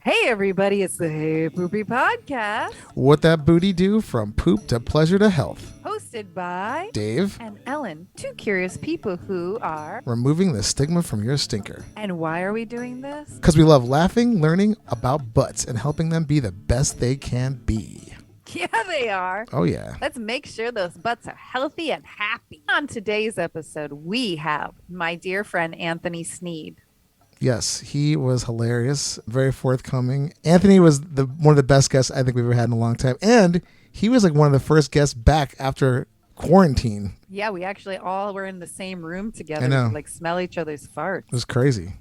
Hey everybody, it's the Hey Poopy podcast. What that booty do from poop to pleasure to health. Hosted by Dave and Ellen, two curious people who are removing the stigma from your stinker. And why are we doing this? Because we love laughing, learning about butts, and helping them be the best they can be. Yeah, they are. Oh, yeah. Let's make sure those butts are healthy and happy. On today's episode, we have my dear friend Anthony Sneed. Yes, he was hilarious, very forthcoming. Anthony was one of the best guests I think we've ever had in a long time. And he was like one of the first guests back after quarantine. Yeah, we actually all were in the same room together. I know. To, like smell each other's farts. It was crazy.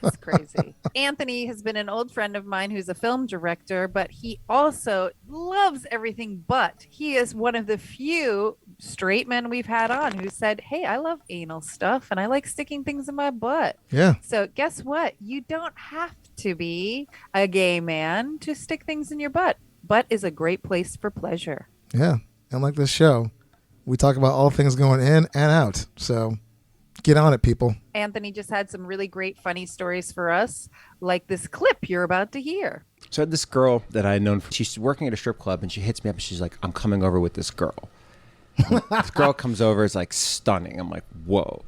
That's crazy. Anthony has been an old friend of mine who's a film director, but he also loves everything but. He is one of the few straight men we've had on who said, hey, I love anal stuff and I like sticking things in my butt. Yeah. So guess what? You don't have to be a gay man to stick things in your butt. Butt is a great place for pleasure. Yeah. And like this show, we talk about all things going in and out. So get on it, people. Anthony just had some really great funny stories for us, like this clip you're about to hear. So I had this girl that I had known. She's working at a strip club, and she hits me up, and she's like, I'm coming over with this girl. This girl comes over, is like stunning. I'm like, whoa.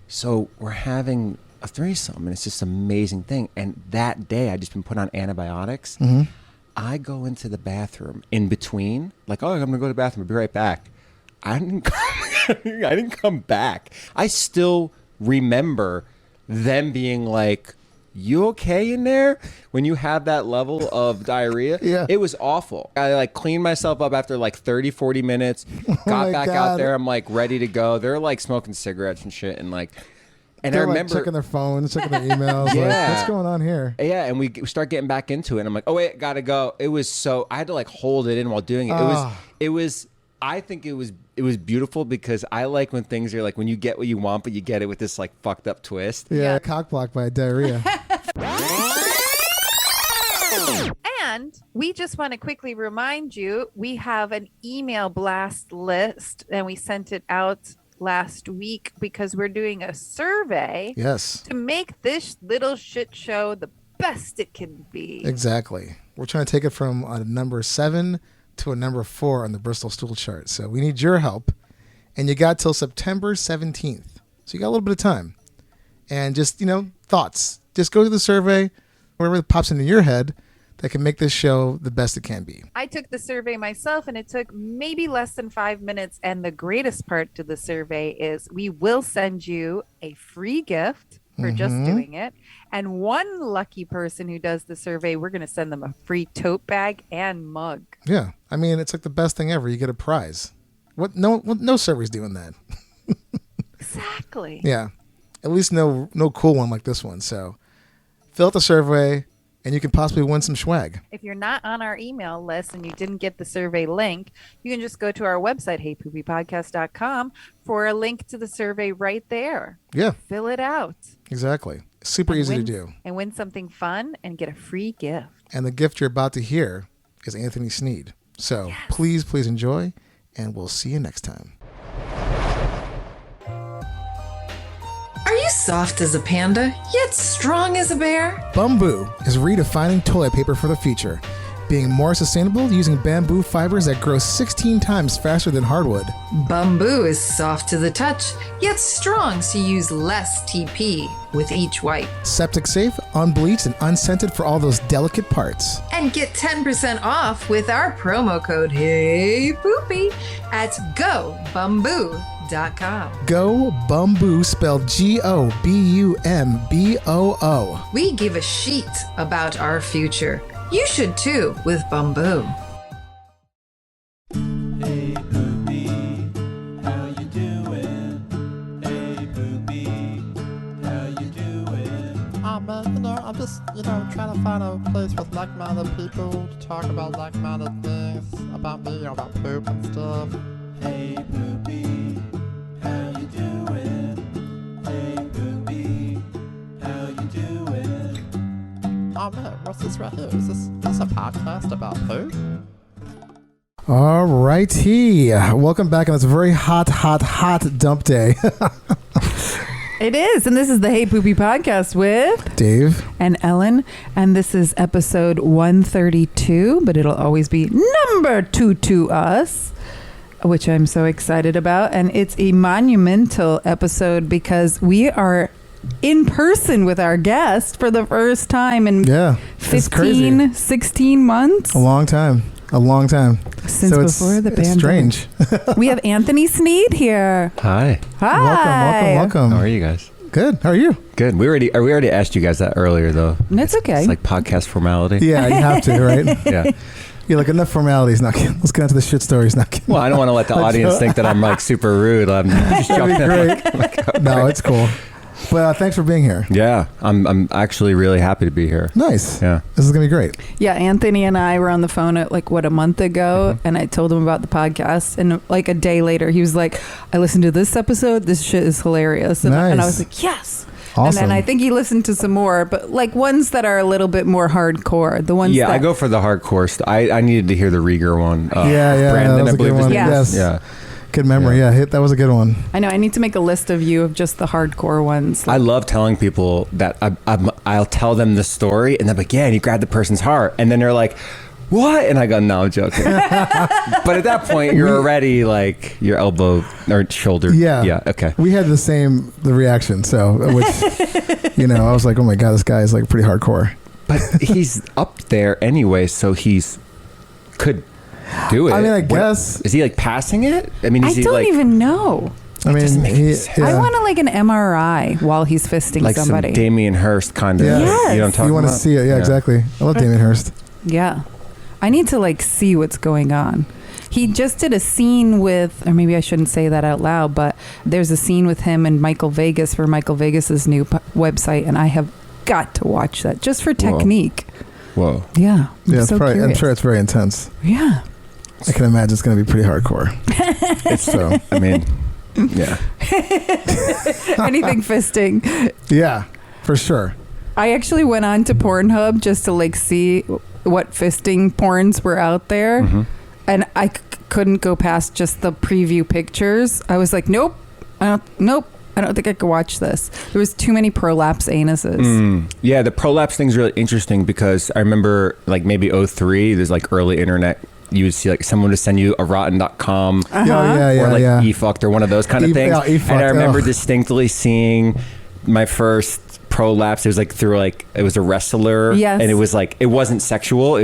So we're having a threesome, and it's just an amazing thing. And that day, I'd just been put on antibiotics. Mm-hmm. I go into the bathroom in between, like, oh, I'm going to go to the bathroom. I'll be right back. I didn't come back. I still remember them being like, you okay in there? When you have that level of diarrhea. Yeah. It was awful. I like cleaned myself up after like 30, 40 minutes, got back out there. I'm like ready to go. They're like smoking cigarettes and shit. And like, and They're I remember like checking their phones, checking their emails. Yeah. Like, what's going on here? Yeah, and we start getting back into it. And I'm like, oh wait, gotta go. It was so, I had to like hold it in while doing it. It was I think it was beautiful because I like when things are like when you get what you want, but you get it with this like fucked up twist. Yeah. Cockblock by Diarrhea. And we just want to quickly remind you, we have an email blast list and we sent it out last week because we're doing a survey. Yes. To make this little shit show the best it can be. Exactly. We're trying to take it from a number 7 to a number 4 on the Bristol stool chart. So we need your help. And you got till September 17th. So you got a little bit of time. And just, thoughts. Just go to the survey, whatever pops into your head that can make this show the best it can be. I took the survey myself and it took maybe less than 5 minutes. And the greatest part to the survey is we will send you a free gift for just doing it. And one lucky person who does the survey, we're going to send them a free tote bag and mug. Yeah. I mean, it's like the best thing ever. You get a prize. No survey's doing that. Exactly. Yeah. At least no cool one like this one. So fill out the survey and you can possibly win some swag. If you're not on our email list and you didn't get the survey link, you can just go to our website, heypoopypodcast.com, for a link to the survey right there. Yeah. Fill it out. Exactly. Super easy to do. And win something fun and get a free gift. And the gift you're about to hear is Anthony Sneed. So please enjoy, and we'll see you next time. Are you soft as a panda, yet strong as a bear? Bamboo is redefining toilet paper for the future, being more sustainable using bamboo fibers that grow 16 times faster than hardwood. Bamboo is soft to the touch, yet strong so you use less TP with each wipe. Septic safe, unbleached, and unscented for all those delicate parts. And get 10% off with our promo code HeyPoopy at GoBamboo.com. Go Bamboo, spelled GOBUMBOO. We give a shit about our future. You should too with Bamboo. Hey Poopy, how you doing? Hey Poopy, how you doing? I'm just, trying to find a place with like-minded people to talk about like-minded things about me, about poop and stuff. Hey Poopy, how you doing? Hey Poopy, how you doing? Oh man, what's this right here? Is this a podcast about poop? All righty. Welcome back on this very hot dump day. It is. And this is the Hey Poopy podcast with Dave. and Ellen. And this is episode 132, but it'll always be number 2 to us, which I'm so excited about. And it's a monumental episode because we are in person with our guest for the first time in Yeah. It's crazy. 15, 16 months. A long time. Since So before the it's pandemic. strange. We have Anthony Sneed here. Hi. Hi. Welcome. How are you guys? Good. How are you? Good. We already asked you guys that earlier, though. That's okay. It's like podcast formality. Yeah, you have to, right? Yeah. You're like, enough formalities. Now, let's get into the shit stories now. Well, I don't want to let the audience think that I'm like super rude. I'm just That'd jumping be in. great. No, it's cool. But thanks for being here. Yeah, I'm actually really happy to be here. Nice. Yeah. This is going to be great. Yeah, Anthony and I were on the phone at a month ago, and I told him about the podcast, and like a day later, he was like, I listened to this episode, this shit is hilarious. And I was like, yes. Awesome. And then I think he listened to some more, but like ones that are a little bit more hardcore. The ones Yeah, that, I go for the hardcore. I needed to hear the Rieger one. Yeah, Brandon, that was I a believe good his one. name Yes. is. Yeah. Good memory. Yeah, that was a good one. I know, I need to make a list of you of just the hardcore ones. I love telling people that I'll tell them the story, and they're like, yeah, and you grab the person's heart. And then they're like, what? And I go, no, I'm joking. But at that point, you're already like your elbow or shoulder. Yeah. Yeah. Okay. We had the reaction. So, which, I was like, oh my God, this guy is like pretty hardcore. But he's up there anyway, so could do it. I mean, I What- guess. Is he like passing it? I mean, I is he don't like even know. I mean, doesn't make any sense. I yeah. want like an MRI while he's fisting like somebody. some Damien Hirst kind of? Yeah. You know what I'm Yes. talking You want to about? see it. Yeah, exactly. I love Damien Hirst. Yeah. I need to like see what's going on. He just did a scene with, or maybe I shouldn't say that out loud, but there's a scene with him and Michael Vegas for Michael Vegas's new website, and I have got to watch that just for technique. Whoa. Yeah. Yeah, it's so probably, I'm curious. sure it's very intense. Yeah. I can imagine it's going to be pretty hardcore. So, I mean, yeah. Anything fisting. yeah, for sure. I actually went on to Pornhub just to like see what fisting porns were out there. Mm-hmm. And I couldn't go past just the preview pictures. I was like, nope, I don't think I could watch this. There was too many prolapse anuses. Yeah, the prolapse thing's really interesting because I remember like maybe 03, there's like early internet. You would see like someone would send you a rotten.com or like eFucked or one of those kind of things. Yeah, eFucked, and I remember ugh. distinctly seeing my first prolapse. It was like through like, it was a wrestler. Yes. And it was like, it wasn't sexual.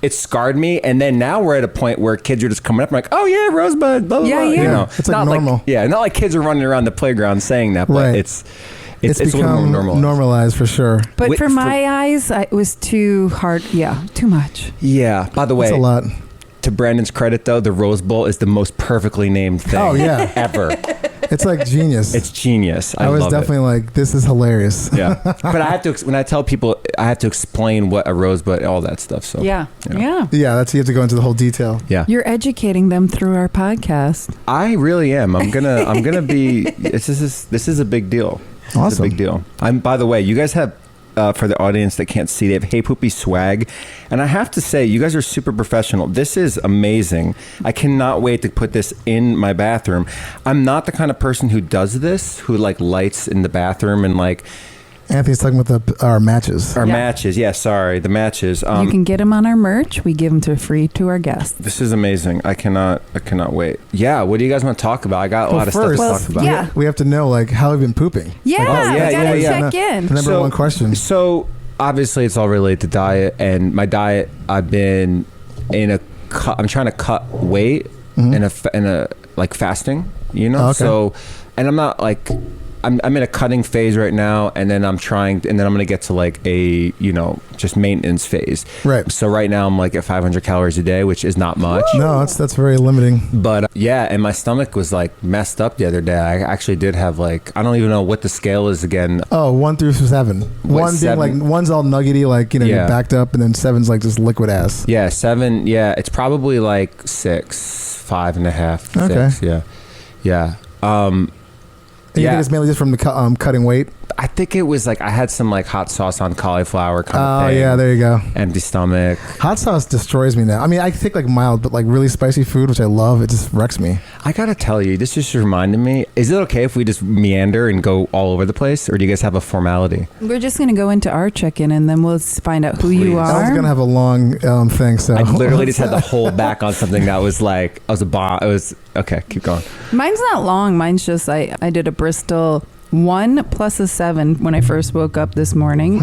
It scarred me. And then now we're at a point where kids are just coming up and like, oh yeah, Rosebud, blah, blah, Yeah, blah. yeah. You know, It's like not normal. not like kids are running around the playground saying that, but Right. it's a little become more normalized. normalized for sure. But Wait, for my eyes, it was too hard. Yeah, too much. Yeah. By the way, It's a lot. to Brandon's credit, though, the Rose Bowl is the most perfectly named thing Oh, yeah. ever. It's like genius. It's genius. I was love definitely like, this is hilarious. it. Yeah. But I have to, when I tell people, I have to explain what a rosebud, all that stuff. So Yeah. Yeah. Yeah, that's, you have to go into the whole detail. Yeah. You're educating them through our podcast. I really am. I'm gonna be. This is a big deal. It's Awesome. a big deal. By the way, you guys have. For the audience that can't see, they have Hey Poopy swag. And I have to say, you guys are super professional. This is amazing. I cannot wait to put this in my bathroom. I'm not the kind of person who does this, who like lights in the bathroom and like Anthony's talking about our matches. our Yeah. matches. Yeah, sorry, the matches. You can get them on our merch. We give them to free to our guests. This is amazing. I cannot wait. Yeah, what do you guys want to talk about? I got a lot of stuff to first, talk about. yeah. we have to know, like, how have you been pooping? Yeah, oh, yeah, we yeah, gotta yeah. check in. The number one question. So obviously, it's all related to diet, and my diet. I've been I'm trying to cut weight in a like fasting. You know, Okay. so, and I'm not like. I'm in a cutting phase right now, and then I'm gonna get to like a just maintenance phase. Right. So right now I'm like at 500 calories a day, which is not much. No, that's very limiting. But yeah, and my stomach was like messed up the other day. I actually did have like, I don't even know what the scale is again. Oh, 1 through 7. One being like, 1's all nuggety, like, Yeah. you're backed up, and then 7's like just liquid ass. Yeah, 7. Yeah, it's probably like 6, 5.5, 6. Okay. Yeah. Yeah. You think it's mainly just from the cutting weight? I think it was like I had some like hot sauce on cauliflower kind of thing. Oh yeah, there you go. Empty stomach. Hot sauce destroys me now. I mean, I think like mild, but like really spicy food, which I love, it just wrecks me. I gotta tell you, this just reminded me. Is it okay if we just meander and go all over the place, or do you guys have a formality? We're just gonna go into our check-in and then we'll find out who Please. you I was are. gonna have a long thing, so I literally just had to hold back on something that was like I was a bomb. It was okay. Keep going. Mine's not long. Mine's just I did a Bristol 1 plus a 7 when I first woke up this morning.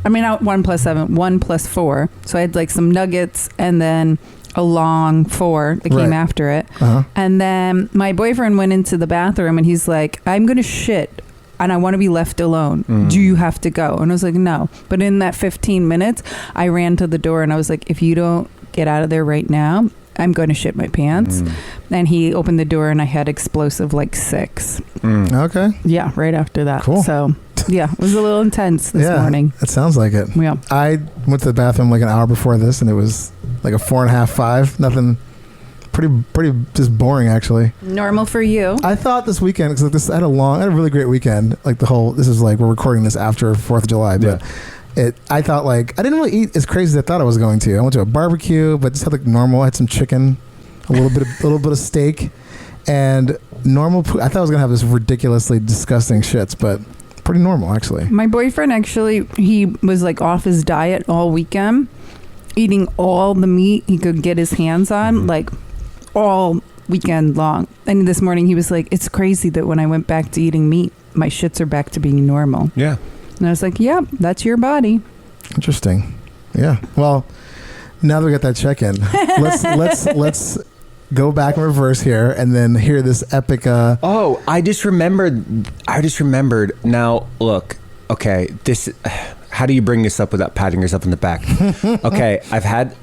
I mean, not 1 plus 7, 1 plus 4. So I had like some nuggets and then a long 4 that came after it. And then my boyfriend went into the bathroom and he's like, I'm going to shit and I want to be left alone. Do you have to go? And I was like, no. But in that 15 minutes, I ran to the door and I was like, if you don't get out of there right now, I'm going to shit my pants. And he opened the door and I had explosive like 6. Okay. Yeah, right after that. Cool. So, yeah, it was a little intense this morning. It sounds like it. Yeah. I went to the bathroom like an hour before this, and it was like a 4.5, 5. Nothing. Pretty just boring, actually. Normal for you. I thought this weekend, because I had a really great weekend. Like this is like, we're recording this after 4th of July, but I thought like, I didn't really eat as crazy as I thought I was going to. I went to a barbecue, but just had like normal. I had some chicken, a little bit of steak, and normal. I thought I was gonna have this ridiculously disgusting shits, but pretty normal actually. My boyfriend actually, he was like off his diet all weekend, eating all the meat he could get his hands on, like all weekend long. And this morning he was like, it's crazy that when I went back to eating meat, my shits are back to being normal. Yeah. And I was like, yeah, that's your body. Interesting. Yeah. Well, now that we got that check-in, let's go back in reverse here and then hear this epic. Oh, I just remembered. Now, look. Okay, this. How do you bring this up without patting yourself in the back? Okay, I've had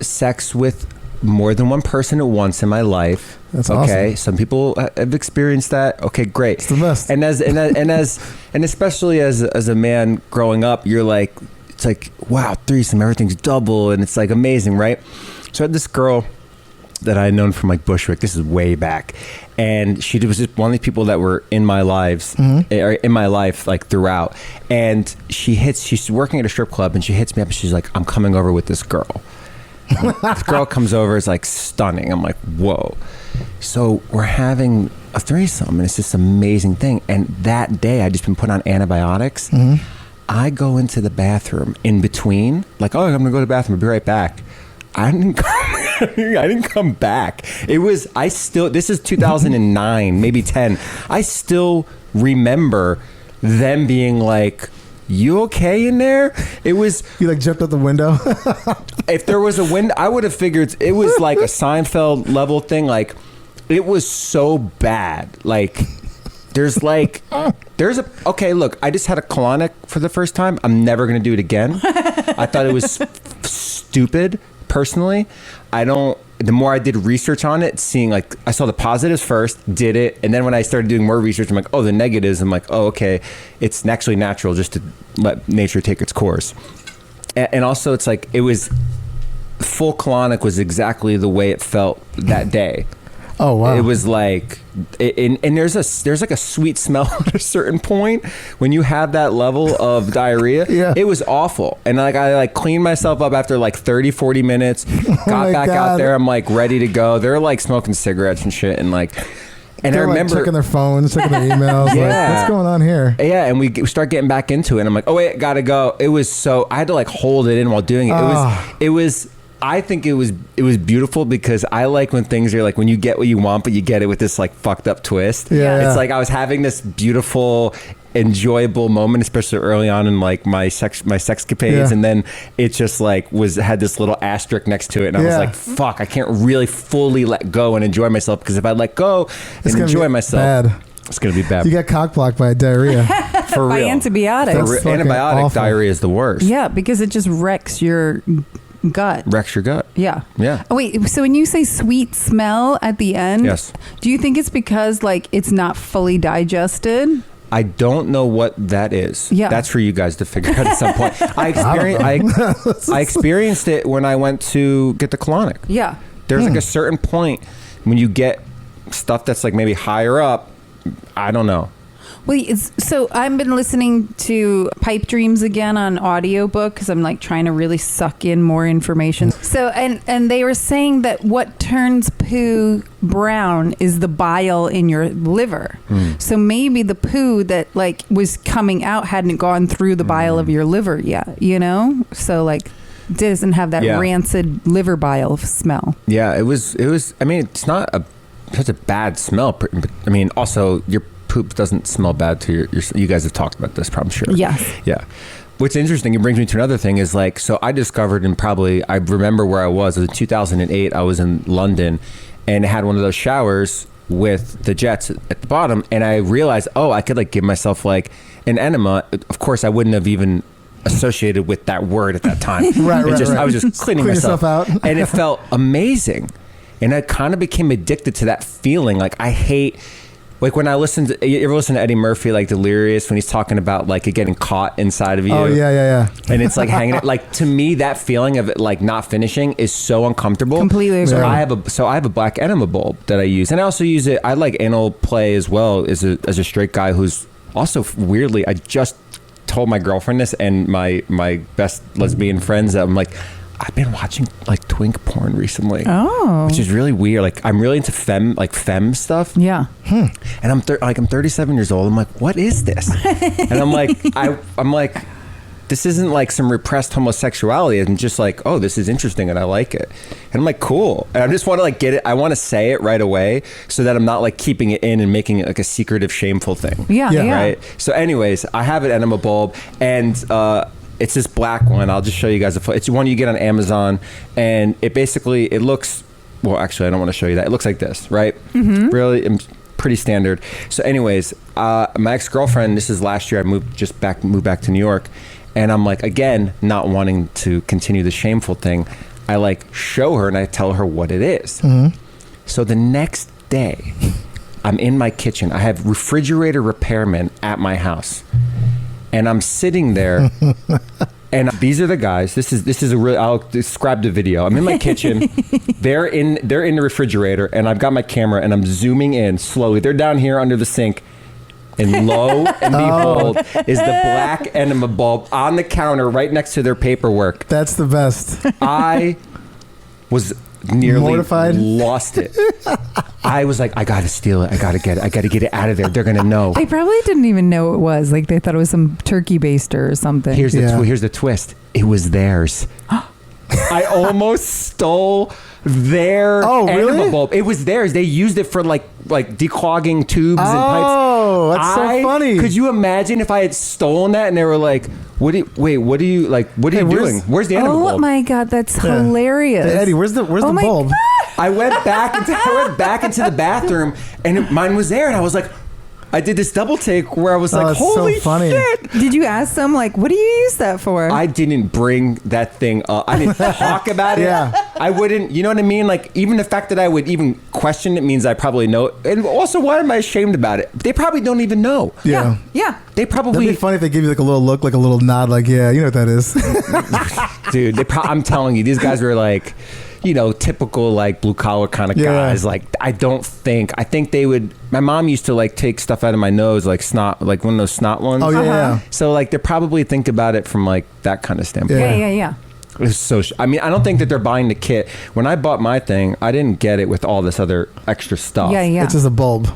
sex with more than one person at once in my life. That's okay. awesome. Some people have experienced that. Okay, great. It's the best. And especially as a man growing up, you're like, it's like, wow, threesome, everything's double, and it's like amazing, right? So I had this girl that I had known from like Bushwick. This is way back, and she was just one of the people that were in my lives, or in my life like throughout. And she's working at a strip club, and she hits me up, and she's like, I'm coming over with this girl. This girl comes over, is like stunning. I'm like, whoa. So we're having a threesome, and it's this amazing thing. And that day, I just been put on antibiotics. I go into the bathroom in between, like, oh, I'm gonna go to the bathroom. I'll be right back. I didn't come back. This is 2009, maybe 10. I still remember them being like, you okay in there? It was... You like jumped out the window? If there was a window, I would have figured it was like a Seinfeld level thing. Like, it was so bad. Like, okay, look, I just had a colonic for the first time. I'm never going to do it again. I thought it was stupid, personally. The more I did research on it, seeing like, I saw the positives first, did it, and then when I started doing more research, I'm like, oh, the negatives, I'm like, oh, okay, it's actually natural just to let nature take its course. And also, it's like, it was, full colonic was exactly the way it felt that day. Oh wow! It was like, and there's like a sweet smell at a certain point when you have that level of diarrhea. Yeah. It was awful, and like I like cleaned myself up after like 30-40 minutes. Got back out there. I'm like ready to go. They're like smoking cigarettes and shit, and like. And They're I remember like checking their phones, checking their emails. Yeah. Like, what's going on here? Yeah, and we start getting back into it. And I'm like, oh wait, gotta go. It was so I had to like hold it in while doing it. It was. I think it was beautiful because I like when things are like when you get what you want, but you get it with this like fucked up twist. Yeah. It's like I was having this beautiful, enjoyable moment, especially early on in like my sexcapades, and then it just like had this little asterisk next to it, and I was like, fuck, I can't really fully let go and enjoy myself because if I let go and enjoy myself, bad. It's gonna be bad. You got cockblocked by diarrhea. For real. By antibiotics. Antibiotic awful. diarrhea is the worst. Yeah, because it just wrecks your gut. Wrecks your gut. Yeah. Yeah. Oh, wait, so when you say sweet smell at the end, Yes. do you think it's because like it's not fully digested? I don't know what that is. Yeah. That's for you guys to figure out at some point. I experienced it when I went to get the colonic. Yeah. There's like a certain point when you get stuff that's like maybe higher up, I don't know. Well, so I've been listening to Pipe Dreams again on audiobook because I'm like trying to really suck in more information. So and they were saying that what turns poo brown is the bile in your liver. So maybe the poo that like was coming out hadn't gone through the bile of your liver yet, you know? So like doesn't have that rancid liver bile smell. Yeah, it was. I mean, it's not such a bad smell. I mean, also your poop doesn't smell bad to your. You guys have talked about this, I'm sure. Yes. Yeah. What's interesting, it brings me to another thing, is like, so I discovered, and probably I remember where I was. It was in 2008. I was in London, and had one of those showers with the jets at the bottom, and I realized, oh, I could like give myself like an enema. Of course, I wouldn't have even associated with that word at that time. Right. I was just cleaning Clean myself yourself out. and it felt amazing. And I kind of became addicted to that feeling. Like I hate, like when I listen to, you ever listen to Eddie Murphy, like Delirious, when he's talking about like it getting caught inside of you. Oh yeah. And it's like hanging, like to me, that feeling of it like not finishing is so uncomfortable. Completely agree. So I have a black enema bulb that I use, and I also use it. I like anal play as well as a straight guy who's also weirdly. I just told my girlfriend this and my best lesbian friends that I'm like, I've been watching like twink porn recently. Oh. Which is really weird. Like I'm really into femme stuff. Yeah. And I'm 37 years old. I'm like, what is this? And I'm like, I'm like, this isn't like some repressed homosexuality. I'm just like, oh, this is interesting and I like it. And I'm like, cool. And I just want to like get it. I want to say it right away so that I'm not like keeping it in and making it like a secretive, shameful thing. Yeah. Right. So anyways, I have an enema bulb, and it's this black one. I'll just show you guys it's one you get on Amazon, and it looks, well, actually, I don't want to show you that. It looks like this, right? Really pretty standard. So anyways, my ex-girlfriend, this is last year, I moved back to New York, and I'm like, again, not wanting to continue the shameful thing, I like show her and I tell her what it is. So the next day, I'm in my kitchen. I have refrigerator repairmen at my house. And I'm sitting there, and these are the guys. This is a real. I'll describe the video. I'm in my kitchen. They're in the refrigerator, and I've got my camera, and I'm zooming in slowly. They're down here under the sink, and lo and behold, is the black enema bulb on the counter right next to their paperwork. That's the best. I was nearly mortified, lost it. I was like, I gotta steal it. I gotta get it out of there. They're gonna know. They probably didn't even know it was. Like they thought it was some turkey baster or something. Here's the twist. It was theirs. I almost stole their enema bulb. It was theirs. They used it for like declogging tubes and pipes. Oh, that's so funny. Could you imagine if I had stolen that and they were like, what are you doing? Where's the enema bulb? Oh my God, that's hilarious. Hey, Eddie, where's the bulb? God. I went back into the bathroom, and mine was there, and I was like, I did this double take where I was like, holy so funny. shit. Did you ask them, like, what do you use that for? I didn't bring that thing up. I didn't talk about it. Yeah. I wouldn't, you know what I mean? Like, even the fact that I would even question it means I probably know. And also, why am I ashamed about it? They probably don't even know. Yeah. They probably... That'd be funny if they give you like a little look, like a little nod, like, yeah, you know what that is. Dude, I'm telling you, these guys were like... you know, typical like blue collar kind of guys. Like, I think they would. My mom used to like take stuff out of my nose, like snot, like one of those snot ones. Oh yeah. So like they probably think about it from like that kind of standpoint. Yeah. It's so. I mean, I don't think that they're buying the kit. When I bought my thing, I didn't get it with all this other extra stuff. Yeah. It's just a bulb.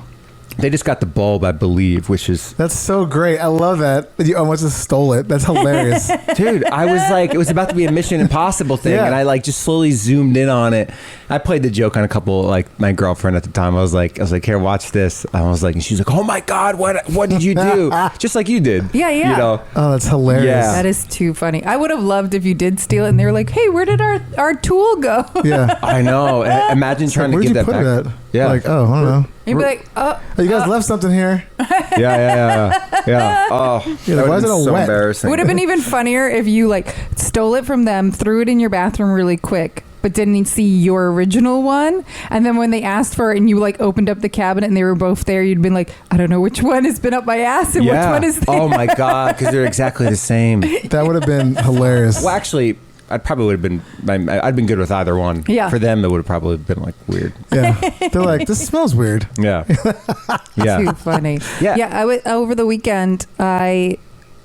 They just got the bulb, I believe, which is... That's so great. I love that. You almost just stole it. That's hilarious. Dude, I was like, it was about to be a Mission Impossible thing, and I like just slowly zoomed in on it. I played the joke on a couple, like my girlfriend at the time. I was like, here, watch this. I was like, and she's like, oh my God, what did you do? Just like you did. Yeah. You know? Oh, that's hilarious. Yeah. That is too funny. I would have loved if you did steal it and they were like, hey, where did our tool go? Yeah. I know. Imagine trying to give that back. Where'd you put it at? Yeah. Like, oh, I don't know. You'd be like, Oh, you guys left something here. Yeah. Oh, Yeah, why is it all so wet? embarrassing. would have been even funnier if you like stole it from them, threw it in your bathroom really quick, but didn't see your original one. And then when they asked for it and you like opened up the cabinet and they were both there, you'd been like, I don't know which one has been up my ass and which one is there. Oh my God, because they're exactly the same. That would have been hilarious. Well, actually, I probably would have been. I'd been good with either one. Yeah. For them, it would have probably been like weird. Yeah. They're like, this smells weird. Yeah. Too Yeah. funny. Yeah. Yeah. Over the weekend,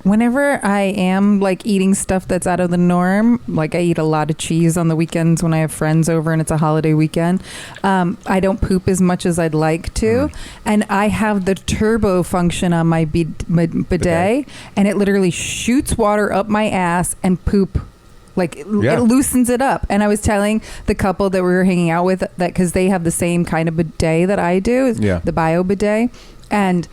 whenever I am like eating stuff that's out of the norm, like I eat a lot of cheese on the weekends when I have friends over and it's a holiday weekend. I don't poop as much as I'd like to, and I have the turbo function on my bidet, and it literally shoots water up my ass and poop. Like it loosens it up. And I was telling the couple that we were hanging out with that because they have the same kind of bidet that I do, the bio bidet, and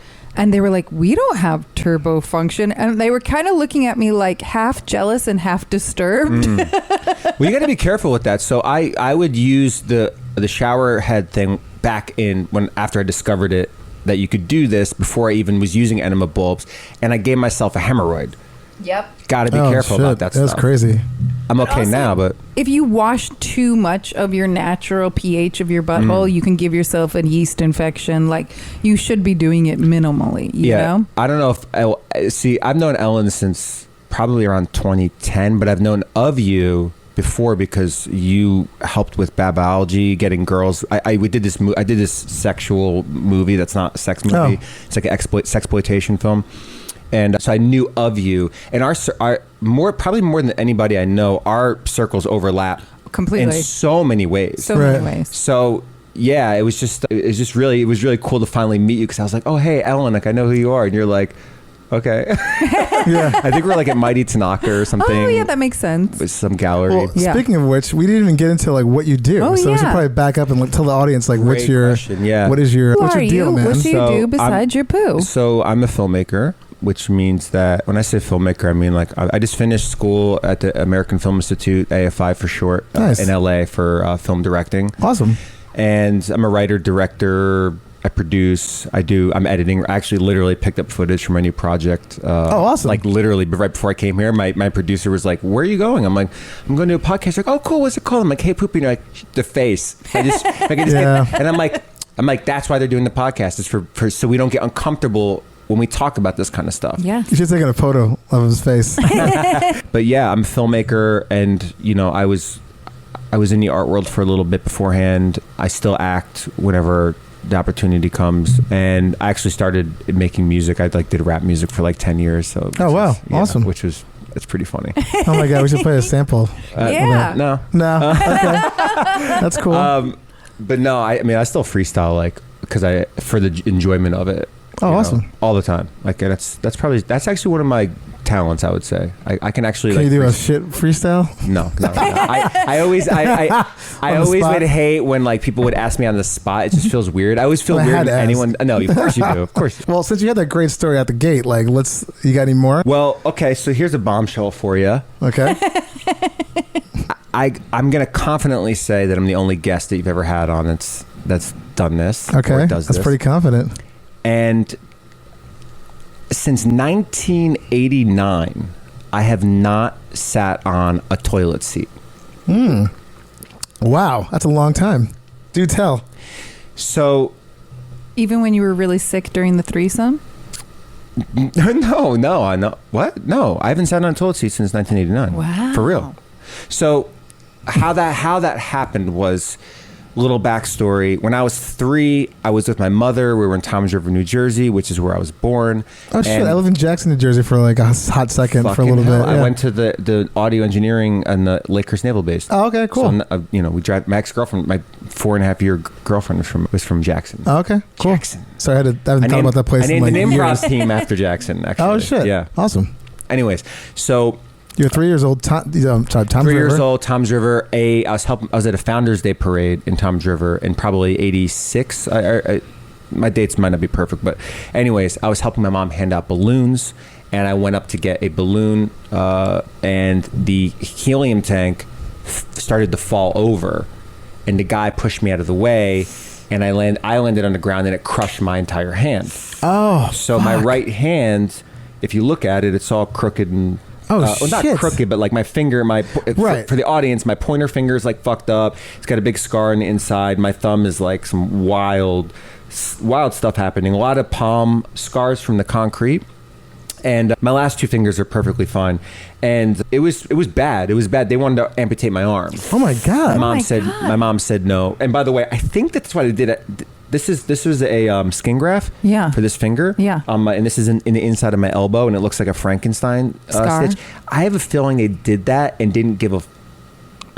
they were like, we don't have turbo function. And they were kind of looking at me like half jealous and half disturbed. Well, you got to be careful with that. So I would use the shower head thing back in after I discovered it, that you could do this before I even was using enema bulbs. And I gave myself a hemorrhoid. Yep. Got to be careful about that stuff. That's crazy. I'm okay now, but if you wash too much of your natural pH of your butthole, you can give yourself a yeast infection. Like, you should be doing it minimally, you know? I don't know if I've known Ellen since probably around 2010, but I've known of you before because you helped with bad biology, getting girls. I did this sexual movie that's not a sex movie. It's like an sexploitation film. And so I knew of you, and our probably more than anybody I know, our circles overlap completely in so many ways. Many ways. So yeah, it was really cool to finally meet you, because I was like, oh hey Ellen, like I know who you are, and you're like, okay. Yeah. I think we're like at Mighty Tanaka or something. Oh yeah, that makes sense. With some gallery. Well, speaking of which, we didn't even get into like what you do. We should probably back up and tell the audience like Great question, yeah. what's your deal, man? What do you do besides your poo? So I'm a filmmaker, which means that when I say filmmaker, I mean like I just finished school at the American Film Institute, AFI for short, in LA for film directing. Awesome. And I'm a writer, director. I produce. I'm editing. I actually literally picked up footage for my new project. Awesome. Like literally, but right before I came here, my producer was like, "Where are you going?" I'm like, "I'm going to do a podcast." Like, "Oh, cool. What's it called?" I'm like, "Hey, Poopy." And you're like, the face. And I'm like, that's why they're doing the podcast, is for so we don't get uncomfortable when we talk about this kind of stuff. Yeah. You should take a photo of his face. But yeah, I'm a filmmaker, and I was in the art world for a little bit beforehand. I still act whenever the opportunity comes, and I actually started making music. I did rap music for like 10 years. So awesome. It's pretty funny. Oh my god, we should play a sample. No. Okay. That's cool. But no, I still freestyle, like, because for the enjoyment of it. Awesome. All the time. Like that's actually one of my talents, I would say. I can actually Can you do a shit freestyle? No. I always would hate when like people would ask me on the spot. It just feels weird. I always feel weird when anyone. No, of course you do. Of course. Well, since you had that great story at the gate, like you got any more? Well, okay. So here's a bombshell for you. Okay. I'm gonna confidently say that I'm the only guest that you've ever had on that's done this. Okay. That's pretty confident. And since 1989, I have not sat on a toilet seat. Wow, that's a long time. Do tell. So, even when you were really sick during the threesome? No, I know what? No, I haven't sat on a toilet seat since 1989. Wow, for real. So, how that happened was. Little backstory. When I was 3, I was with my mother. We were in Toms River, New Jersey, which is where I was born. Oh shit! I lived in Jackson, New Jersey for like a hot second for a little bit. Yeah. I went to the audio engineering and the Lakehurst Naval Base. Oh, okay, cool. So we drive. My ex-girlfriend, my 4.5-year girlfriend was from Jackson. Oh, okay, cool. Jackson. So I haven't thought about that place. I named in like an years. improv team after Jackson. Actually. Oh shit! Yeah, awesome. Anyways, so. You're 3 years old. Toms River. 3 years old. Toms River. I was at a Founders Day parade in Toms River in probably '86. My dates might not be perfect, but anyways, I was helping my mom hand out balloons, and I went up to get a balloon, and the helium tank started to fall over, and the guy pushed me out of the way, and I landed on the ground, and it crushed my entire hand. Oh, so my right hand, if you look at it, it's all crooked and. Well, not crooked, but like my finger, for the audience, my pointer finger is like fucked up. It's got a big scar on the inside. My thumb is like some wild stuff happening. A lot of palm scars from the concrete. And my last two fingers are perfectly fine. And it was bad. It was bad. They wanted to amputate my arm. Oh my God. My mom said no. And by the way, I think that's why they did it. This was a skin graft for this finger. Yeah. And this is in the inside of my elbow, and it looks like a Frankenstein Scar. stitch. I have a feeling they did that and didn't give a.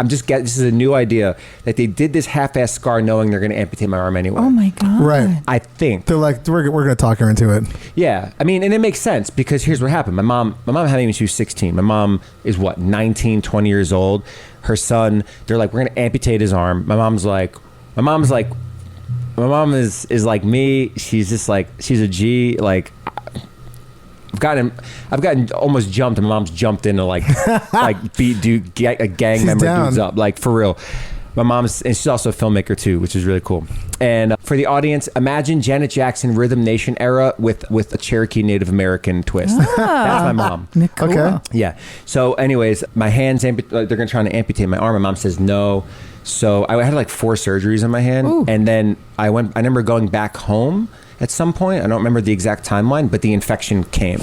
This is a new idea that they did this half-ass scar knowing they're going to amputate my arm anyway. Oh my God. Right. I think. They're like, we're going to talk her into it. Yeah. I mean, and it makes sense because here's what happened. My mom had me when she was 16. My mom is 19, 20 years old. Her son, they're like, we're going to amputate his arm. My mom is like, my mom is like me. She's just like, she's a G. Like, I've gotten almost jumped, and my mom's jumped into like beat a gang member dudes up, like for real. My mom's, and she's also a filmmaker too, which is really cool. And for the audience, imagine Janet Jackson, Rhythm Nation era with a Cherokee Native American twist. That's my mom. Cool. Okay. Yeah. So, anyways, my hands, they're gonna try to amputate my arm. My mom says no. So I had like 4 surgeries on my hand. Ooh. And then I remember going back home at some point. I don't remember the exact timeline, but the infection came.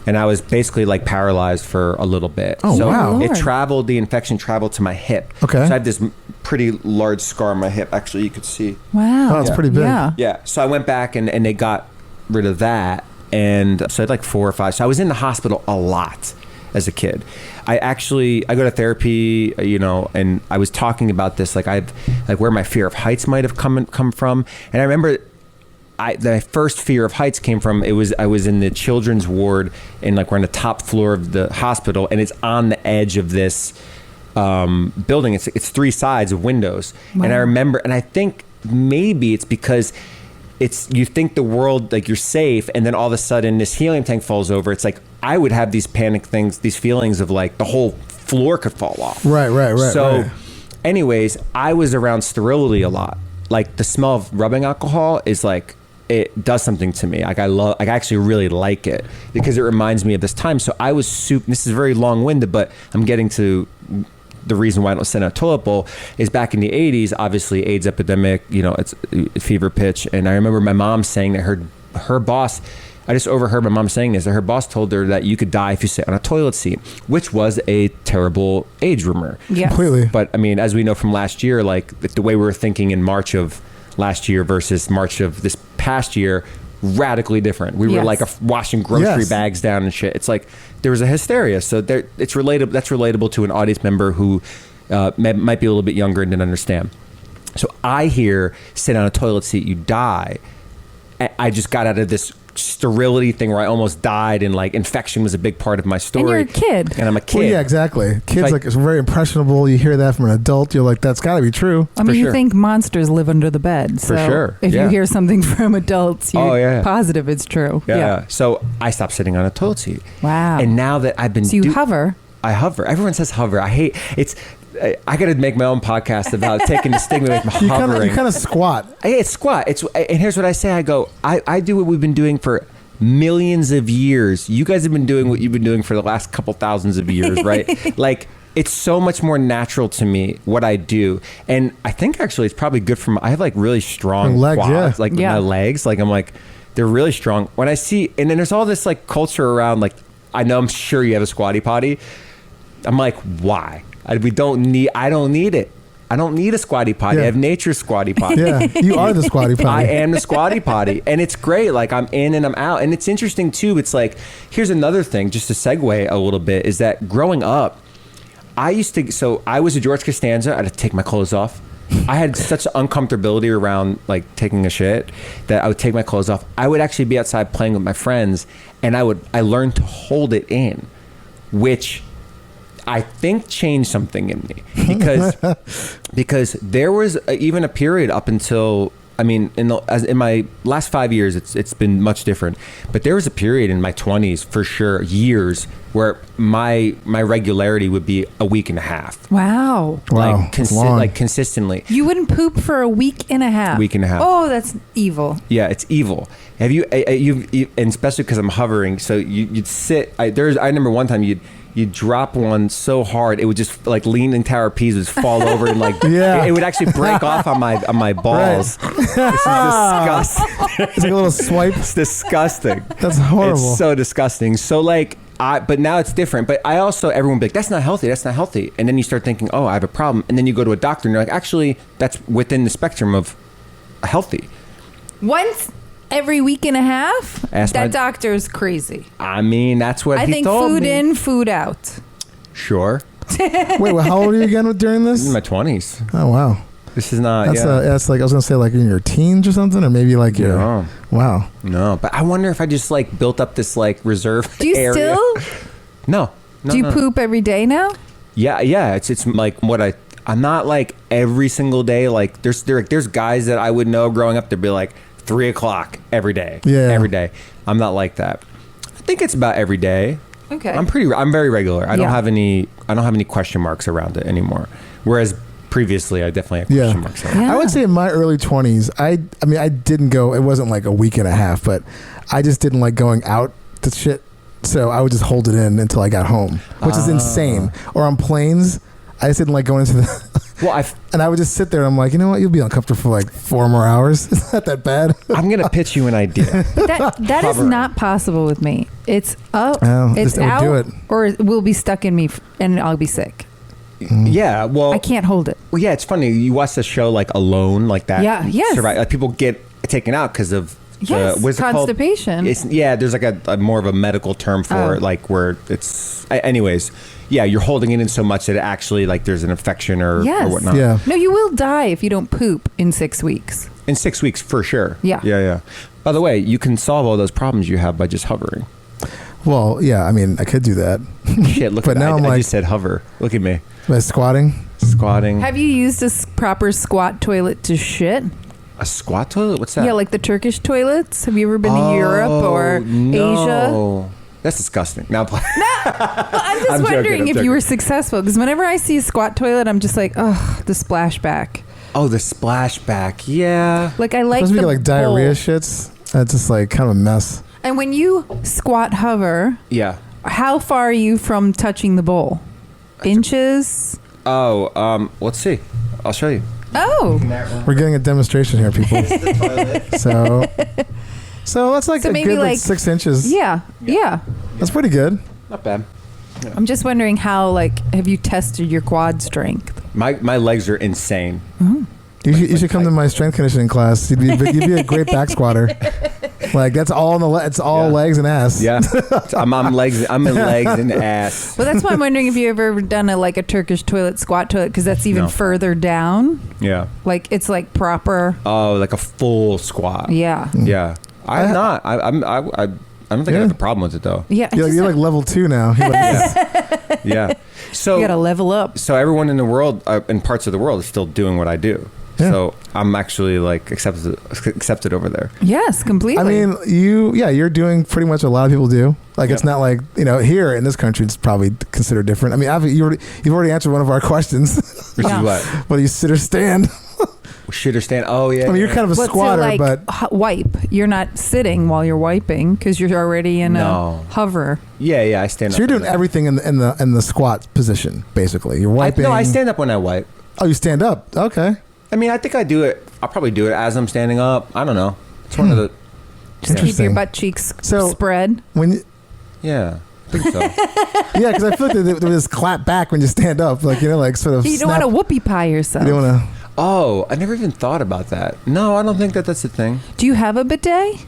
And I was basically like paralyzed for a little bit. Oh, wow. The infection traveled to my hip. Okay. So I have this pretty large scar on my hip. Actually, you could see. Wow. Oh, that's pretty big. Yeah. Yeah. So I went back and they got rid of that. And so I had like 4 or 5. So I was in the hospital a lot as a kid. I go to therapy, and I was talking about this, where my fear of heights might have come from. And I remember the first fear of heights came from, I was in the children's ward, and like we're on the top floor of the hospital, and it's on the edge of this building. It's 3 sides of windows. Wow. And I remember, and I think maybe it's because you think the world, like you're safe, and then all of a sudden this helium tank falls over. It's like I would have these panic things, these feelings of like the whole floor could fall off. Right. So right. anyways, I was around sterility a lot. Like the smell of rubbing alcohol is like, it does something to me. I actually really like it because it reminds me of this time. So I was this is very long-winded, but I'm getting to the reason why I don't sit in a toilet bowl is back in the 80s, obviously AIDS epidemic, it's fever pitch. And I remember my mom saying that her boss, I just overheard my mom saying this, that her boss told her that you could die if you sit on a toilet seat, which was a terrible AIDS rumor. Yeah. Completely. But I mean, as we know from last year, like the way we were thinking in March of last year versus March of this past year, radically different. We were like washing grocery bags down and shit. It's like there was a hysteria. So it's relatable. That's relatable to an audience member who might be a little bit younger and didn't understand. So I hear sit on a toilet seat, you die. I just got out of this sterility thing where I almost died, and like infection was a big part of my story. And you're a kid. And I'm a kid. Well, yeah, exactly. Kids it's very impressionable. You hear that from an adult, you're like, that's got to be true. I mean, you think monsters live under the bed. So for sure. If you hear something from adults, you're positive it's true. Yeah. So I stopped sitting on a toilet seat. Wow. And now that I've been So you hover. I hover. Everyone says hover. I hate it's. I got to make my own podcast about taking the stigma with hovering. You kind of squat. It's squat. And here's what I say. I go, I do what we've been doing for millions of years. You guys have been doing what you've been doing for the last couple thousands of years, right? Like, it's so much more natural to me what I do. And I think actually it's probably good for I have like really strong legs, quads, like my legs. Like I'm like, they're really strong. When I see, and then there's all this like culture around, like, I'm sure you have a squatty potty. I'm like, why? I don't need it. I don't need a squatty potty. Yeah. I have nature's squatty potty. Yeah, you are the squatty potty. I am the squatty potty. And it's great. Like I'm in and I'm out. And it's interesting too. It's like, here's another thing, just to segue a little bit, is that growing up, I was a George Costanza. I had to take my clothes off. I had such uncomfortability around like taking a shit that I would take my clothes off. I would actually be outside playing with my friends, and I learned to hold it in, which I think changed something in me because there was even a period up until, I mean, in my last 5 years, it's been much different. But there was a period in my 20s, for sure, years, where my regularity would be a week and a half. Wow. Like consistently. You wouldn't poop for a week and a half. Week and a half. Oh, that's evil. Yeah, it's evil. Have you and especially because I'm hovering, so you'd sit. I remember one time you drop one so hard, it would just like Leaning Tower of Pisa would fall over and like it would actually break off on my balls. Right. This is disgusting. It's like a little swipe. It's disgusting. That's horrible. It's so disgusting. So like but now it's different. But I also, everyone would be like, that's not healthy. That's not healthy. And then you start thinking, oh, I have a problem. And then you go to a doctor and you're like, actually, that's within the spectrum of healthy. Once every week and a half? That doctor's crazy. I mean, that's what he told me. I think food in, food out. Sure. Wait, well, how old are you again during this? In my 20s. Oh, wow. This is not. That's like I was gonna say, like in your teens or something, or maybe like your. No. Wow. No, but I wonder if I just like built up this like reserve. Do you area. still? No. Do you poop every day now? Yeah. It's like what I'm not like every single day. Like there's guys that I would know growing up. They'd be like 3 o'clock every day. Yeah. Every day. I'm not like that. I think it's about every day. Okay. I'm very regular. I don't have any question marks around it anymore. Whereas previously, I definitely had question marks. I would say in my early 20s, I mean, I didn't go. It wasn't like a week and a half, but I just didn't like going out to shit. So I would just hold it in until I got home, which is insane. Or on planes, I just didn't like going into the. And I would just sit there. and I'm like, you know what? You'll be uncomfortable for like 4 more hours. It's not that bad. I'm gonna pitch you an idea. That is not possible with me. It's up, it's just out, do it. or it will be stuck in me, and I'll be sick. Yeah, well, I can't hold it. Well, yeah, it's funny. You watch the show like Alone, like that. Yeah, yes. Like people get taken out because of what's it called? Constipation. There's like a more of a medical term for it, like where it's. Anyways, yeah, you're holding it in so much that it actually like there's an infection or whatnot. Yeah. No, you will die if you don't poop in 6 weeks. In 6 weeks, for sure. Yeah. Yeah. By the way, you can solve all those problems you have by just hovering. Well, yeah, I mean, I could do that. Shit, look but at now I like, just said hover. Look at me. By squatting. Have you used a proper squat toilet to shit? A squat toilet? What's that? Yeah, like the Turkish toilets. Have you ever been to Europe or Asia? That's disgusting. Now, well, I'm just wondering if you were successful, because whenever I see a squat toilet, I'm just like, oh, the splashback. Oh, the splashback. Yeah. Like I like the the like diarrhea shits. That's just like kind of a mess. And when you squat hover, how far are you from touching the bowl? Inches? Oh, let's see. I'll show you. Oh. We're getting a demonstration here, people. So that's like a good like 6 inches. Yeah. That's pretty good. Not bad. Yeah. I'm just wondering how, like, have you tested your quad strength? My legs are insane. Oh. You should come to my strength conditioning class. You'd be a great back squatter. Like that's all it's all legs and ass. Yeah, I'm legs. I'm in legs and ass. Well, that's why I'm wondering if you ever done a Turkish toilet, squat toilet, because that's even further down. Yeah, like it's like proper. Oh, like a full squat. Yeah. Yeah. I'm not. I don't think I have a problem with it though. Yeah, you're like level 2 now. Yeah. So you gotta level up. So everyone in the world, in parts of the world, is still doing what I do. Yeah. So I'm actually like accepted over there. Yes, completely. I mean, you're doing pretty much what a lot of people do. Like it's not like here in this country, it's probably considered different. I mean, you've already answered one of our questions, which is what? Whether you sit or stand. Sit or stand? Oh yeah. I mean, you're kind of a squatter, but wipe. You're not sitting while you're wiping because you're already in a hover. Yeah, I stand up. So you're doing everything in the squat position, basically. You're wiping. I stand up when I wipe. Oh, you stand up? Okay. I mean, I think I do it. I'll probably do it as I'm standing up. I don't know. It's one of the. Just keep your butt cheeks spread. Yeah, I think so. Yeah, because I feel like there was this clap back when you stand up, like sort of. You don't want to whoopie pie yourself. You don't want to. Oh, I never even thought about that. No, I don't think that's a thing. Do you have a bidet?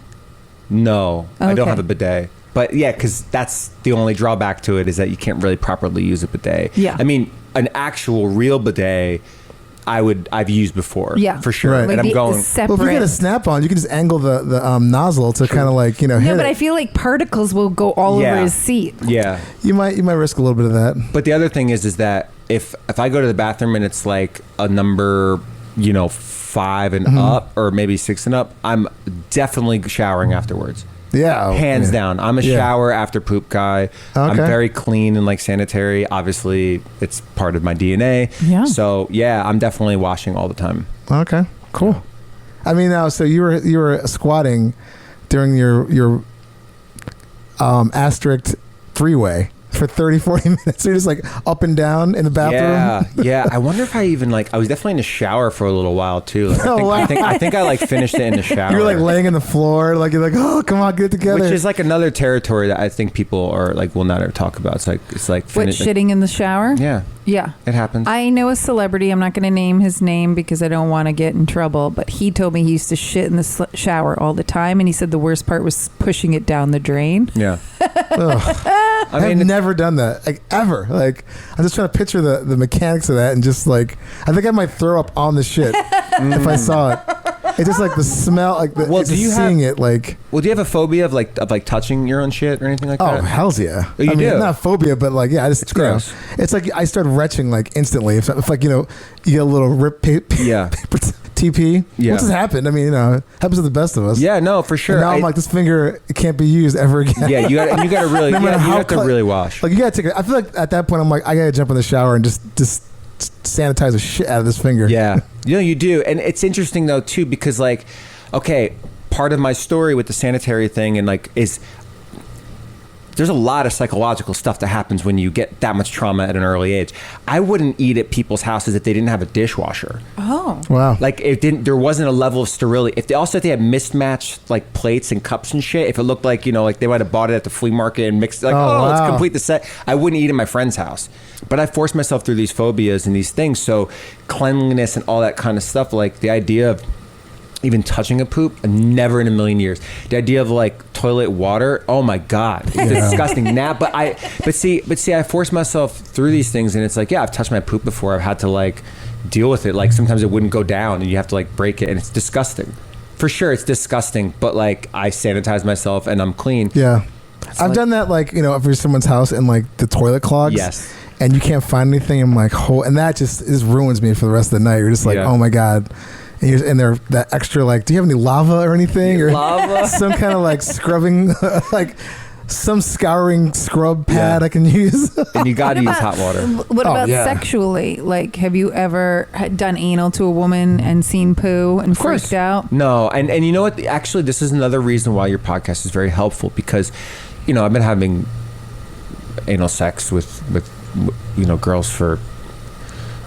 No, I don't have a bidet. But yeah, because that's the only drawback to it is that you can't really properly use a bidet. Yeah. I mean, an actual real bidet. I've used before, for sure. Right. And I'm going. Well, if you get a snap-on, you can just angle the nozzle to kind of like hit but I feel like particles will go all over his seat. Yeah, you might risk a little bit of that. But the other thing is that if I go to the bathroom and it's like a number, 5 and up, or maybe 6 and up, I'm definitely showering afterwards. Yeah, hands down. I'm a shower after poop guy. Okay. I'm very clean and like sanitary. Obviously, it's part of my DNA. Yeah. So yeah, I'm definitely washing all the time. Okay, cool. I mean, now, so you were squatting during your asterisk freeway. for 30, 40 minutes. So you're just like up and down in the bathroom. Yeah. I wonder if I even like. I was definitely in the shower for a little while too. Like, Oh, wow. I think I like finished it in the shower. You're like laying in the floor, like you're like, oh, come on, get it together. Which is like another territory that I think people are like will not ever talk about. It's like What, finish, shitting in the shower? yeah, Yeah. it happens. I know a celebrity. I'm not going to name his name because I don't want to get in trouble. But he told me he used to shit in the shower all the time, and he said the worst part was pushing it down the drain. Yeah. I've never done that, like ever. Like I'm just trying to picture the mechanics of that, and just like I think I might throw up on the shit if I saw it. It's just like the smell, like the, Well, it's do just you seeing it, like. Well, do you have a phobia of like touching your own shit or anything like Oh, that? hell's yeah! Oh, you I mean, do? not phobia, but like yeah, I just It's gross. It's like I start retching like instantly. If like you get a little Yeah. paper TP. Yeah. What just happened? I mean, it happens to the best of us. Yeah, no, for sure. And now I'm like, this finger it can't be used ever again. yeah, you got to really, No matter you how have to cl- really wash. Like you gotta take. I feel like at that point I'm like I gotta jump in the shower and just sanitize the shit out of this finger. Yeah, you do, and it's interesting though too because like, okay, part of my story with the sanitary thing and like is there's a lot of psychological stuff that happens when you get that much trauma at an early age. I wouldn't eat at people's houses if they didn't have a dishwasher. Oh. Wow. Like there wasn't a level of sterility. If they had mismatched like plates and cups and shit, if it looked like like they might have bought it at the flea market and mixed like let's wow. complete the set, I wouldn't eat at my friend's house. But I forced myself through these phobias and these things. So cleanliness and all that kind of stuff, like the idea of even touching a poop, never in a million years. The idea of like toilet water, oh my god, it's disgusting. Now, but see, I forced myself through these things, and it's like, yeah, I've touched my poop before. I've had to like deal with it. Like sometimes it wouldn't go down, and you have to like break it, and it's disgusting. For sure, it's disgusting. But like I sanitize myself, and I'm clean. Yeah. I've done that, like, if you're someone's house and like the toilet clogs. Yes. And you can't find anything. I'm like, and that just ruins me for the rest of the night. You're just like, oh my god. And they're that extra, like, do you have any lava or anything? Or lava? Some kind of like scrubbing, like some scouring scrub pad I can use. And you got to use hot water. What about sexually? Like, have you ever done anal to a woman and seen poo and freaked out? No. And you know what? Actually, this is another reason why your podcast is very helpful because, I've been having anal sex with girls for,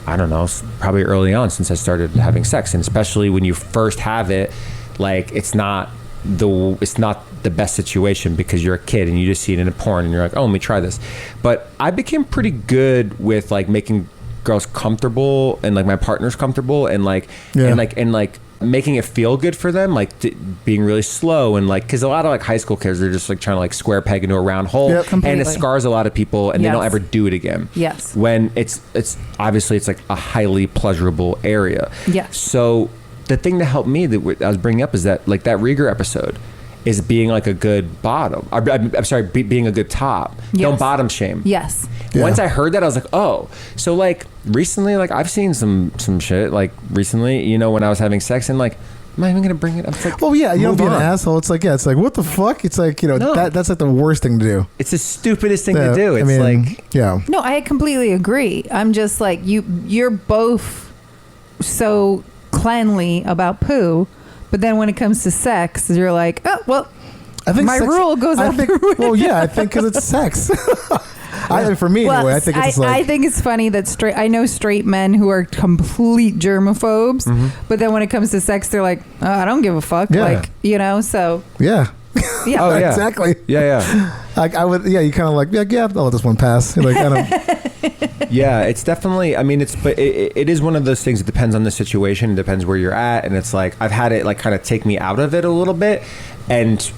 I don't know, probably early on since I started having sex. And especially when you first have it, like it's not the best situation because you're a kid and you just see it in a porn and you're like, oh, let me try this. But I became pretty good with like making girls comfortable and like my partners comfortable and like and like making it feel good for them, like being really slow and like because a lot of like high school kids are just like trying to like square peg into a round hole. Yep. And it scars a lot of people and they don't ever do it again. Yes. When it's obviously it's like a highly pleasurable area. Yes. So the thing that helped me that I was bringing up is that like that Rieger episode is being like a good bottom. I'm sorry, being a good top. Yes. Don't bottom shame. Yes. Yeah. Once I heard that, I was like, oh. So like recently, like I've seen some shit like recently, when I was having sex and like, am I even gonna bring it up? It's like, well, yeah, you don't move be an on. asshole. It's like, it's like, what the fuck? It's like, No. that's like the worst thing to do. It's the stupidest thing Yeah, to do. It's like, yeah. No, I completely agree. I'm just like you're both so cleanly about poo, but then when it comes to sex, you're like, oh well, I think my rule goes out the window. Well, yeah, I think because it's sex. For me, well, anyway, I think it's like. I think it's funny that I know straight men who are complete germaphobes, but then when it comes to sex, they're like, oh, I don't give a fuck. Yeah. Like, so. Yeah. Yeah. Oh, yeah. Exactly. Yeah. Like I would, you kind of like, I'll let this one pass. You're like, I don't. Yeah, it's definitely. I mean, it is one of those things. It depends on the situation. It depends where you're at, and it's like I've had it like kind of take me out of it a little bit, and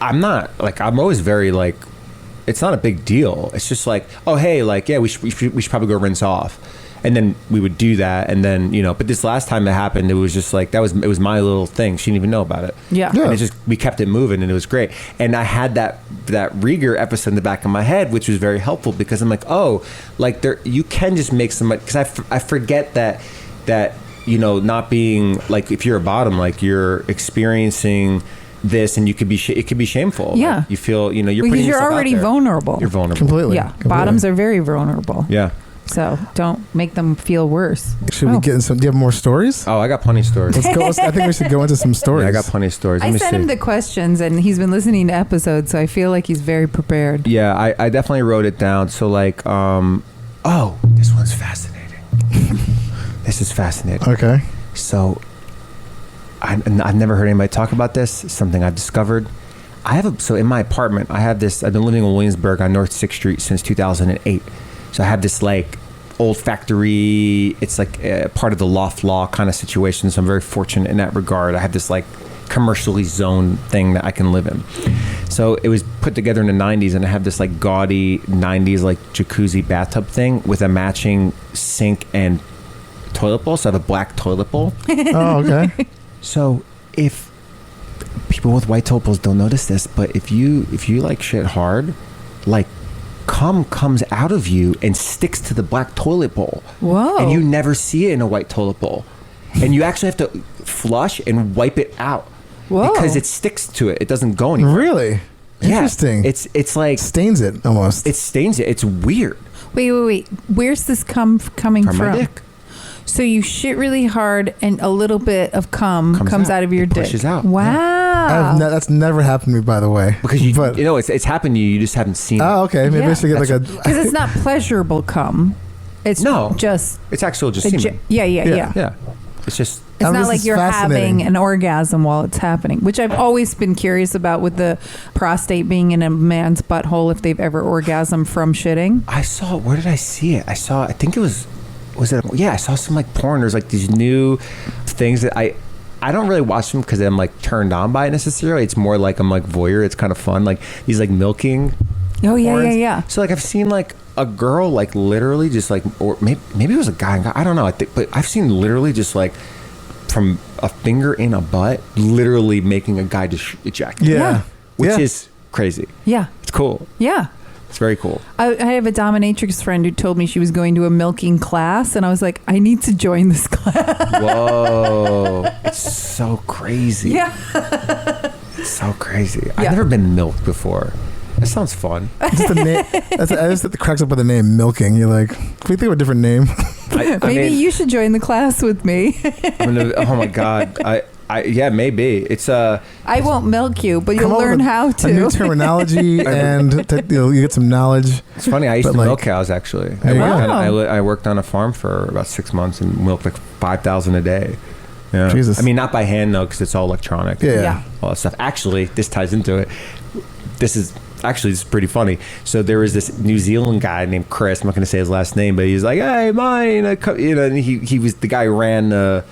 I'm not like I'm always very like. It's not a big deal. It's just like, oh hey, like yeah, we should probably go rinse off, and then we would do that, and then But this last time it happened, it was just like it was my little thing. She didn't even know about it. Yeah. Yeah. And we kept it moving, and it was great. And I had that Rieger episode in the back of my head, which was very helpful because I'm like, oh, like you can just make some because I forget that not being like if you're a bottom, like you're experiencing this and it could be shameful. Yeah. Like you feel you're Because putting you're yourself already out there. vulnerable. You're vulnerable. Completely. Yeah. Bottoms are very vulnerable. Yeah. So don't make them feel worse. Should we get in some? Do you have more stories? Oh, I got plenty of stories. Let's go. I think we should go into some stories. Yeah, I got plenty of stories. Let I me sent see. him the questions, and he's been listening to episodes, so I feel like he's very prepared. Yeah, I definitely wrote it down. So like, oh, this one's fascinating. This is fascinating. Okay. So I've never heard anybody talk about this. It's something I've discovered. So in my apartment, I have this. I've been living in Williamsburg on North 6th Street since 2008. So I have this like old factory. It's like a part of the loft law kind of situation. So I'm very fortunate in that regard. I have this like commercially zoned thing that I can live in. So it was put together in the 90s, and I have this like gaudy 90s like jacuzzi bathtub thing with a matching sink and toilet bowl. So I have a black toilet bowl. Oh, okay. So if people with white toilet bowls don't notice this, but if you like shit hard, like cum comes out of you and sticks to the black toilet bowl. Whoa. And you never see it in a white toilet bowl. And you actually have to flush and wipe it out. Whoa. Because it sticks to it. It doesn't go anywhere. Really? Yeah. Interesting. It's like Stains it almost. it stains it. It's weird. Wait. Where's this cum coming From from? my dick. So you shit really hard, and a little bit of cum comes out of your It dick. pushes out. Wow. That's never happened to me, by the way. Because you But, know it's happened to you. You just haven't seen it. oh, okay. Maybe I Yeah. should get like a. Because it's not pleasurable cum. It's No. just It's actual just a semen. yeah. Yeah. It's just It's This not like is you're fascinating. having an orgasm while it's happening, which I've always been curious about with the prostate being in a man's butthole, if they've ever orgasmed from shitting. I saw. Where did I see it? I think it was it? Yeah, I saw some like porn. There's like these new things that I don't really watch them because I'm like turned on by it necessarily. It's more like I'm like voyeur. It's kind of fun. Like these like milking. Oh, yeah, porns. yeah. So like I've seen like a girl like literally just like, or maybe it was a guy. I don't know. But I've seen literally just like from a finger in a butt, literally making a guy just ejaculate. Yeah. Which Yeah. is crazy. Yeah. It's cool. Yeah. It's very cool. I have a dominatrix friend who told me she was going to a milking class, and I was like, I need to join this class. Whoa. It's so crazy. Yeah. It's so crazy. Yeah. I've never been milked before. That sounds fun. Just the name. I just that cracks up with the name milking. You're like, can we think of a different name? Maybe you should join the class with me. Oh my God. Yeah, maybe. It's I won't milk you, but Come you'll up learn with how A new to. terminology, and you get some knowledge. It's funny. I used But to like- milk cows actually. There you go. I worked on a farm for about 6 months and milked like 5,000 a day. Yeah. Jesus. I mean, not by hand though, because it's all electronic. Yeah. Yeah. All that stuff. Actually, this ties into it. This is pretty funny. So there was this New Zealand guy named Chris. I'm not going to say his last name, but he's like, "Hey, mine," and he was the guy who ran the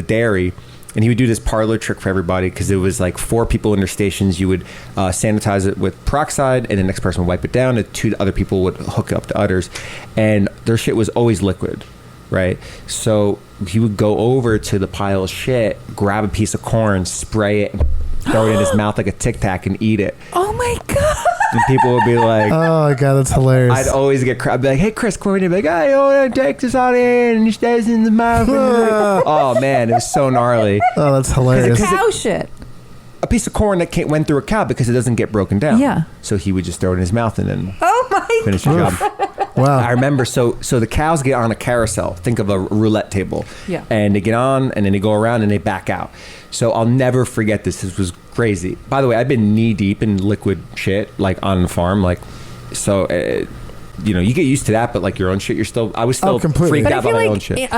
dairy. And he would do this parlor trick for everybody because it was like 4 people in their stations. You would sanitize it with peroxide, and the next person would wipe it down, and 2 other people would hook it up to udders. And their shit was always liquid, right? So he would go over to the pile of shit, grab a piece of corn, spray it, and throw it in his mouth like a Tic Tac and eat it. Oh my God. And people would be like, Oh my God, that's hilarious. I'd always get I'd be like, "Hey, Chris, come over here." He'd be like, "Hey, I want to take this out of here," and he stays in the mouth. Oh man, it was so gnarly. Oh, that's hilarious. Cow shit. A piece of corn that went through a cow because it doesn't get broken down. Yeah. So he would just throw it in his mouth and then Oh my finish the job. I Wow. remember. So the cows get on a carousel. Think of a roulette table. Yeah. And they get on, and then they go around, and they back out. So I'll never forget this. This was crazy. By the way, I've been knee deep in liquid shit, like on the farm, like so. You get used to that, but like your own shit, I was still completely. freaked But I out by feel my own like shit.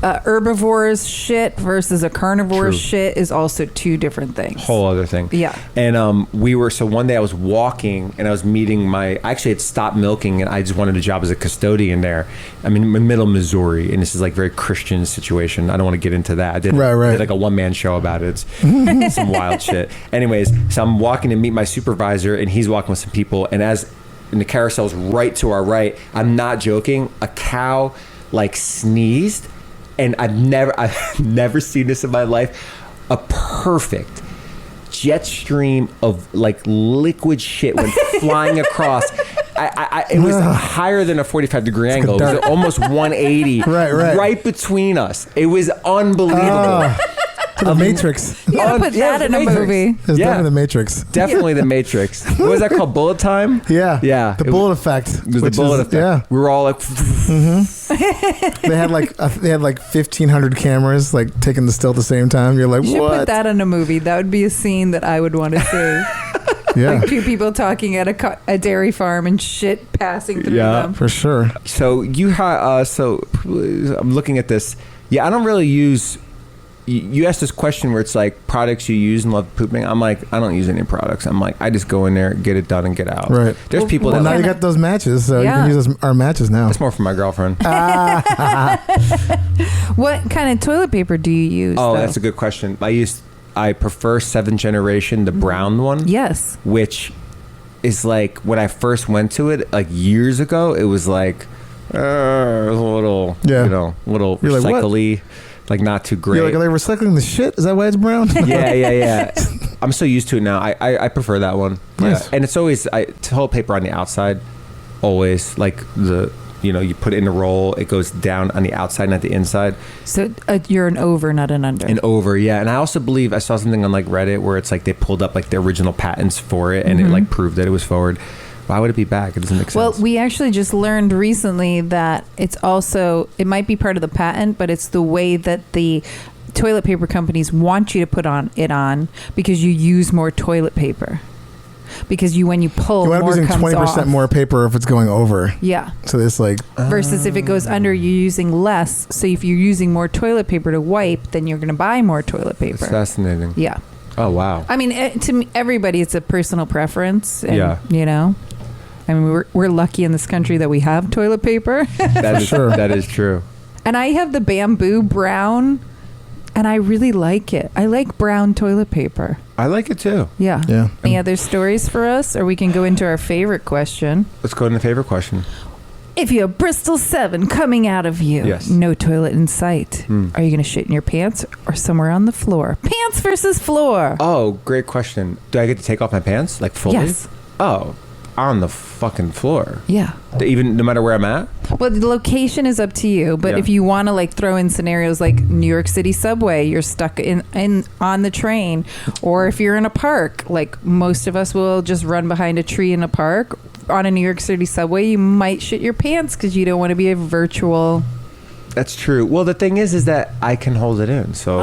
a herbivore's shit versus a carnivore's True. shit is also 2 different things. Whole other thing. Yeah. And so one day I was walking and I was meeting I actually had stopped milking and I just wanted a job as a custodian there. I'm in middle Missouri, and this is like very Christian situation. I don't want to get into that. I did like a one-man show about it. It's some wild shit. Anyways, so I'm walking to meet my supervisor, and he's walking with some people, and the carousel's right to our right, I'm not joking, a cow like sneezed, and I've never seen this in my life. A perfect jet stream of like liquid shit went flying across. It was higher than a 45-degree angle. It was almost 180. Right. Right between us. It was unbelievable. The Matrix. You gotta put that in a movie. It's Yeah. definitely the Matrix. Definitely the Matrix. What was that called? Bullet time? Yeah. Yeah. The It bullet effect. It was the which bullet is- effect. Yeah. We were all like, They had like 1,500 cameras like taking the still at the same time. You're like, You should what? put that in a movie. That would be a scene that I would want to see. Yeah, Like two people talking at a dairy farm and shit passing through Yeah. them. for sure. so you have, so I'm looking at this. Yeah, I don't really use, you asked this question where it's like products you use and love pooping. I'm like, I don't use any products. I'm like, I just go in there, get it done, and get out. Right. There's people Well, that now like, you got those matches, so Yeah. you can use our matches now. that's more for my girlfriend. What kind of toilet paper do you use? Oh, though? that's a good question. I prefer 7th generation, the brown one. Yes. Which is like when I first went to it like years ago, it was like it was a little, Yeah. little You're like, what? recycly, like not too great. You're like, are they recycling the shit? Is that why it's brown? yeah. I'm so used to it now. I prefer that one. Nice. Yeah. And it's always toilet paper on the outside, always like you put it in a roll, it goes down on the outside, not the inside. So you're an over, not an under. And over, yeah. And I also believe I saw something on like Reddit where it's like they pulled up like the original patents for it, and it like proved that it was forward. Why would it be back? It doesn't make sense. Well, we actually just learned recently that it might be part of the patent, but it's the way that the toilet paper companies want you to put it on because you use more toilet paper. Because when you pull, You wind up more using comes 20% off. more paper if it's going over. Yeah. So it's like, Versus if it goes under, you're using less. So if you're using more toilet paper to wipe, then you're going to buy more toilet paper. It's fascinating. Yeah. Oh wow. I mean, to me, everybody, it's a personal preference. And, Yeah. I mean, we're lucky in this country that we have toilet paper. That is sure. That is true. And I have the bamboo brown, and I really like it. I like brown toilet paper. I like it too. Yeah. yeah. Any other stories for us? Or we can go into our favorite question. Let's go to the favorite question. If you have Bristol 7 coming out of you, Yes. no toilet in sight, are you going to shit in your pants or somewhere on the floor? Pants versus floor. Oh, great question. Do I get to take off my pants like fully? Yes. Oh, on the fucking floor. Yeah. Even no matter where I'm at. Well, the location is up to you, but Yeah. if you want to like throw in scenarios like New York City subway, you're stuck in on the train, or if you're in a park, like most of us will just run behind a tree in a park. On a New York City subway, you might shit your pants because you don't want to be a virtual. That's true. Well, the thing is that I can hold it in. So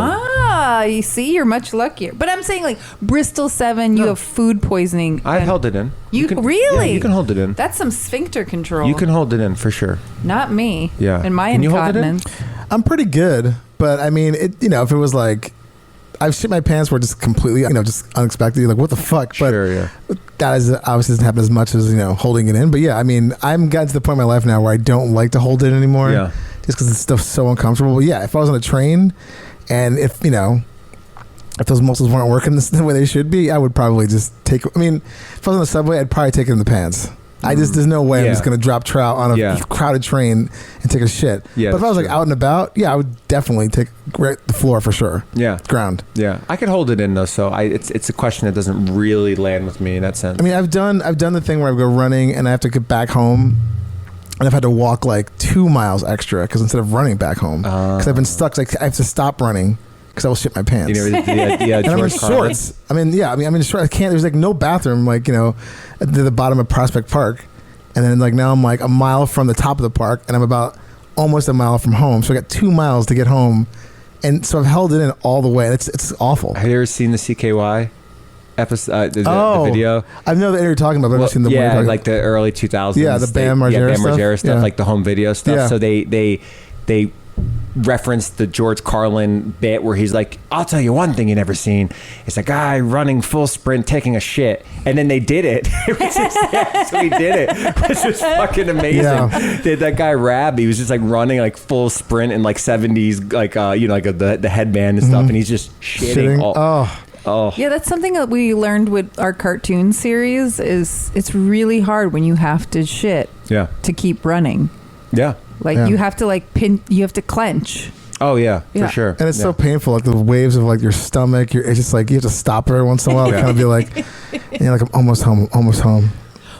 You see, you're much luckier. But I'm saying like Bristol 7, you have food poisoning. I and held it in. You can, really? Yeah, you can hold it in. That's some sphincter control. You can hold it in for sure. Not me. Yeah. And my Can you hold it in? incontinence. I'm pretty good, but I mean, if it was like, I've shit my pants were just completely, just unexpected. You're like, what the fuck? But Sure, yeah. that is obviously doesn't happen as much as, holding it in. But yeah, I mean, I'm gotten to the point in my life now where I don't like to hold it anymore. Yeah. Just because it's stuff's so uncomfortable. But yeah, if I was on a train and if those muscles weren't working the way they should be, I would probably just take, if I was on the subway, I'd probably take it in the pants. There's no way I'm Yeah. just going to drop trout on a crowded train and take a shit. Yeah, but if I was that's like out and about, yeah, I would definitely take the floor for sure. Yeah. Ground. Yeah. I could hold it in though, so it's a question that doesn't really land with me in that sense. I mean, I've done the thing where I go running and I have to get back home, and I've had to walk like 2 miles extra because instead of running back home, because I've been stuck. Like I have to stop running because I will shit my pants. You never did and I'm in George Carlin? shorts. I'm in shorts. I can't. There's like no bathroom. Like at the bottom of Prospect Park, and then like now I'm like a mile from the top of the park, and I'm about almost a mile from home. So I got 2 miles to get home, and so I've held it in all the way. It's awful. Have you ever seen the CKY episode? The video. I know the area you're talking about, but I've never seen the one you're talking like the early 2000s. Yeah, the Bam Margera Bam Margera stuff. stuff, Yeah. like the home video stuff. Yeah. So they referenced the George Carlin bit where he's like, I'll tell you one thing you never seen. It's a guy running full sprint taking a shit, and then they did it. It was just, so he did it. It was just fucking amazing. Yeah. They had that guy Rab, he was just like running like full sprint in like 70s like the headband and stuff, and he's just shitting. Oh. Yeah, that's something that we learned with our cartoon series is it's really hard when you have to shit Yeah. to keep running. Yeah. Like Yeah. you have to like you have to clench. Oh yeah, Yeah. for sure. And it's Yeah. so painful, like the waves of like your stomach. It's just like you have to stop every once in a while. Yeah. Kind of be like, like I'm almost home.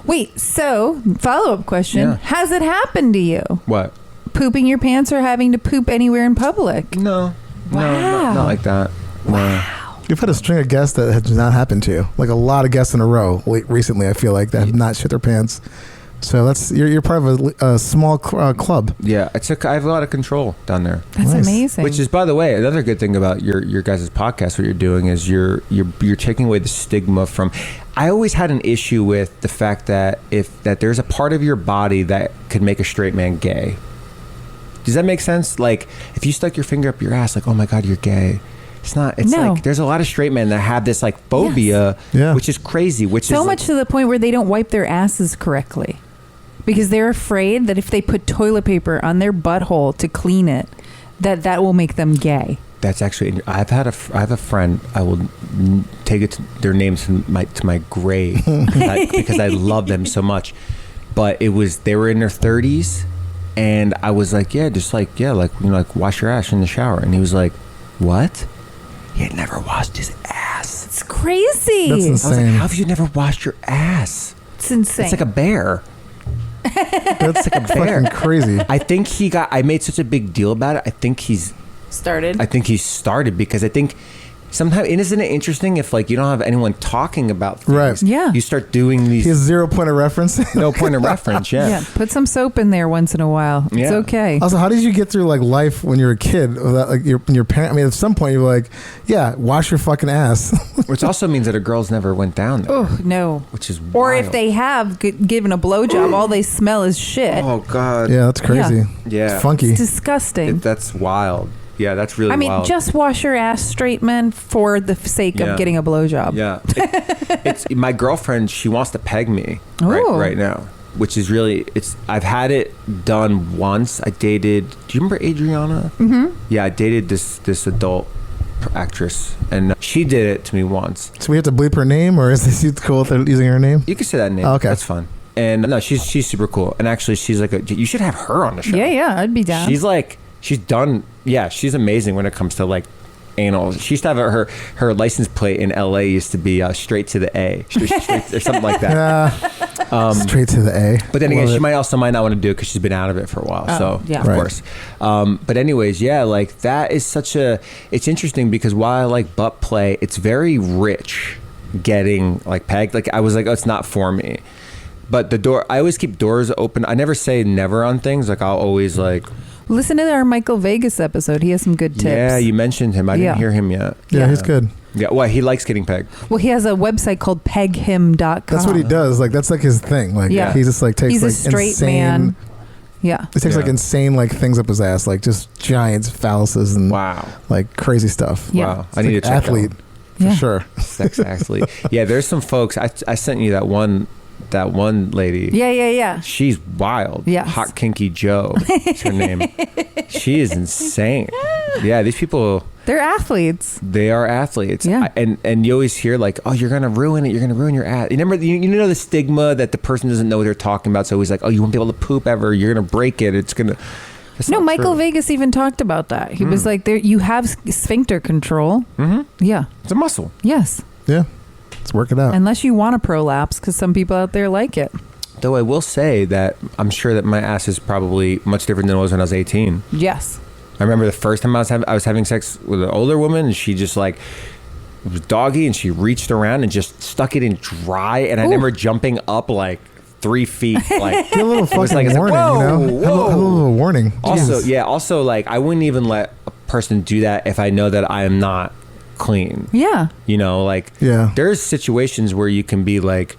Wait, so follow-up question. Yeah. Has it happened to you? What? Pooping your pants or having to poop anywhere in public? No. No, Wow. not like that. You've had a string of guests that has not happened to you. Like a lot of guests in a row recently, I feel like, that have not shit their pants. So that's you're part of a small club. Yeah, I have a lot of control down there. That's Nice. amazing. Which is, by the way, another good thing about your guys' podcast. What you're doing is you're taking away the stigma from. I always had an issue with the fact that that there's a part of your body that could make a straight man gay. Does that make sense? Like if you stuck your finger up your ass, like, oh my God, you're gay. It's not. It's No. like there's a lot of straight men that have this like phobia, Yeah. which is crazy. Which so is much to the point where they don't wipe their asses correctly because they're afraid that if they put toilet paper on their butthole to clean it, that will make them gay. That's actually. I have a friend. I will take it to their names to my grave because I love them so much. But they were in their 30s, and I was like, like wash your ass in the shower, and he was like, what? He had never washed his ass. It's crazy. That's I was insane. like, how have you never washed your ass? It's insane. It's like a bear. That's like a bear. fucking crazy. I think I made such a big deal about it. I think he started because I think sometimes, isn't it interesting if like you don't have anyone talking about things, Right. Yeah. you start doing He these has 0 point of reference. no point of reference. yeah, put some soap in there once in a while. It's Yeah. okay. Also, how did you get through like life when you're a kid without like your parent? I mean, at some point you're like, yeah, wash your fucking ass. Which also means that a girl's never went down there. Oh no. Which is Or wild. if they have given a blowjob, all they smell is shit. Oh God. Yeah, that's crazy. Yeah. It's funky. It's disgusting. That's wild. Yeah, that's really I mean, wild. just wash your ass, straight men, for the sake Yeah. of getting a blowjob. Yeah. It's my girlfriend, she wants to peg me Ooh. right now, which is really, I've had it done once. I dated, do you remember Adriana? Mm-hmm. Yeah, I dated this adult actress, and she did it to me once. So we have to bleep her name, or is this cool with her using her name? You can say that name. Oh, okay. That's fun. And no, she's super cool. And actually, she's like you should have her on the show. Yeah, I'd be down. She's done. Yeah, she's amazing when it comes to like anal. She used to have her license plate in LA used to be straight to the A, straight, or something like that. Straight to the A. But then again, Love she it. might not want to do it because she's been out of it for a while. Oh, So yeah. of Right. course. But anyways, yeah, like that is it's interesting because while I like butt play, it's very rich getting like pegged. Like I was like, oh, it's not for me. But I always keep doors open. I never say never on things. Like I'll always like. Listen to our Michael Vegas episode. He has some good tips. Yeah, you mentioned him. I didn't hear him yet. Yeah, he's good. Yeah, well, he likes getting pegged. Well, he has a website called peghim.com. That's what he does. Like that's like his thing. Like Yeah. he just like takes He's a like straight insane, man. Yeah. He takes like Yeah. insane like things up his ass, like just giants, phalluses, and Wow. like crazy stuff. Yeah. Wow. It's I need like to check athlete out. for Yeah. sure. Sex athlete. Yeah, there's some folks. I sent you that one lady. Yeah. She's wild. Yes. Hot Kinky Joe is her name. She is insane. Yeah, these people, They're athletes. they are athletes. Yeah. And you always hear like, oh, you're going to ruin it. You're going to ruin your ass. You know the stigma that the person doesn't know what they're talking about. So always like, oh, you won't be able to poop ever. You're going to break it. It's going to. No, Michael Vegas even talked about that. He was like, you have sphincter control. Mm-hmm. Yeah. It's a muscle. Yes. Yeah, let's work it out. Unless you want a prolapse, because some people out there like it. Though I will say that I'm sure that my ass is probably much different than it was when I was 18. Yes. I remember the first time I was having sex with an older woman, and she just like was doggy, and she reached around and just stuck it in dry, and I Ooh. remember jumping up like 3 feet. Like Get a little fucking like- it's like, warning, you know? whoa, Have a little warning. also, Jesus. yeah, also like I wouldn't even let a person do that if I know that I am not clean. Yeah. You know, like Yeah. there's situations where you can be like,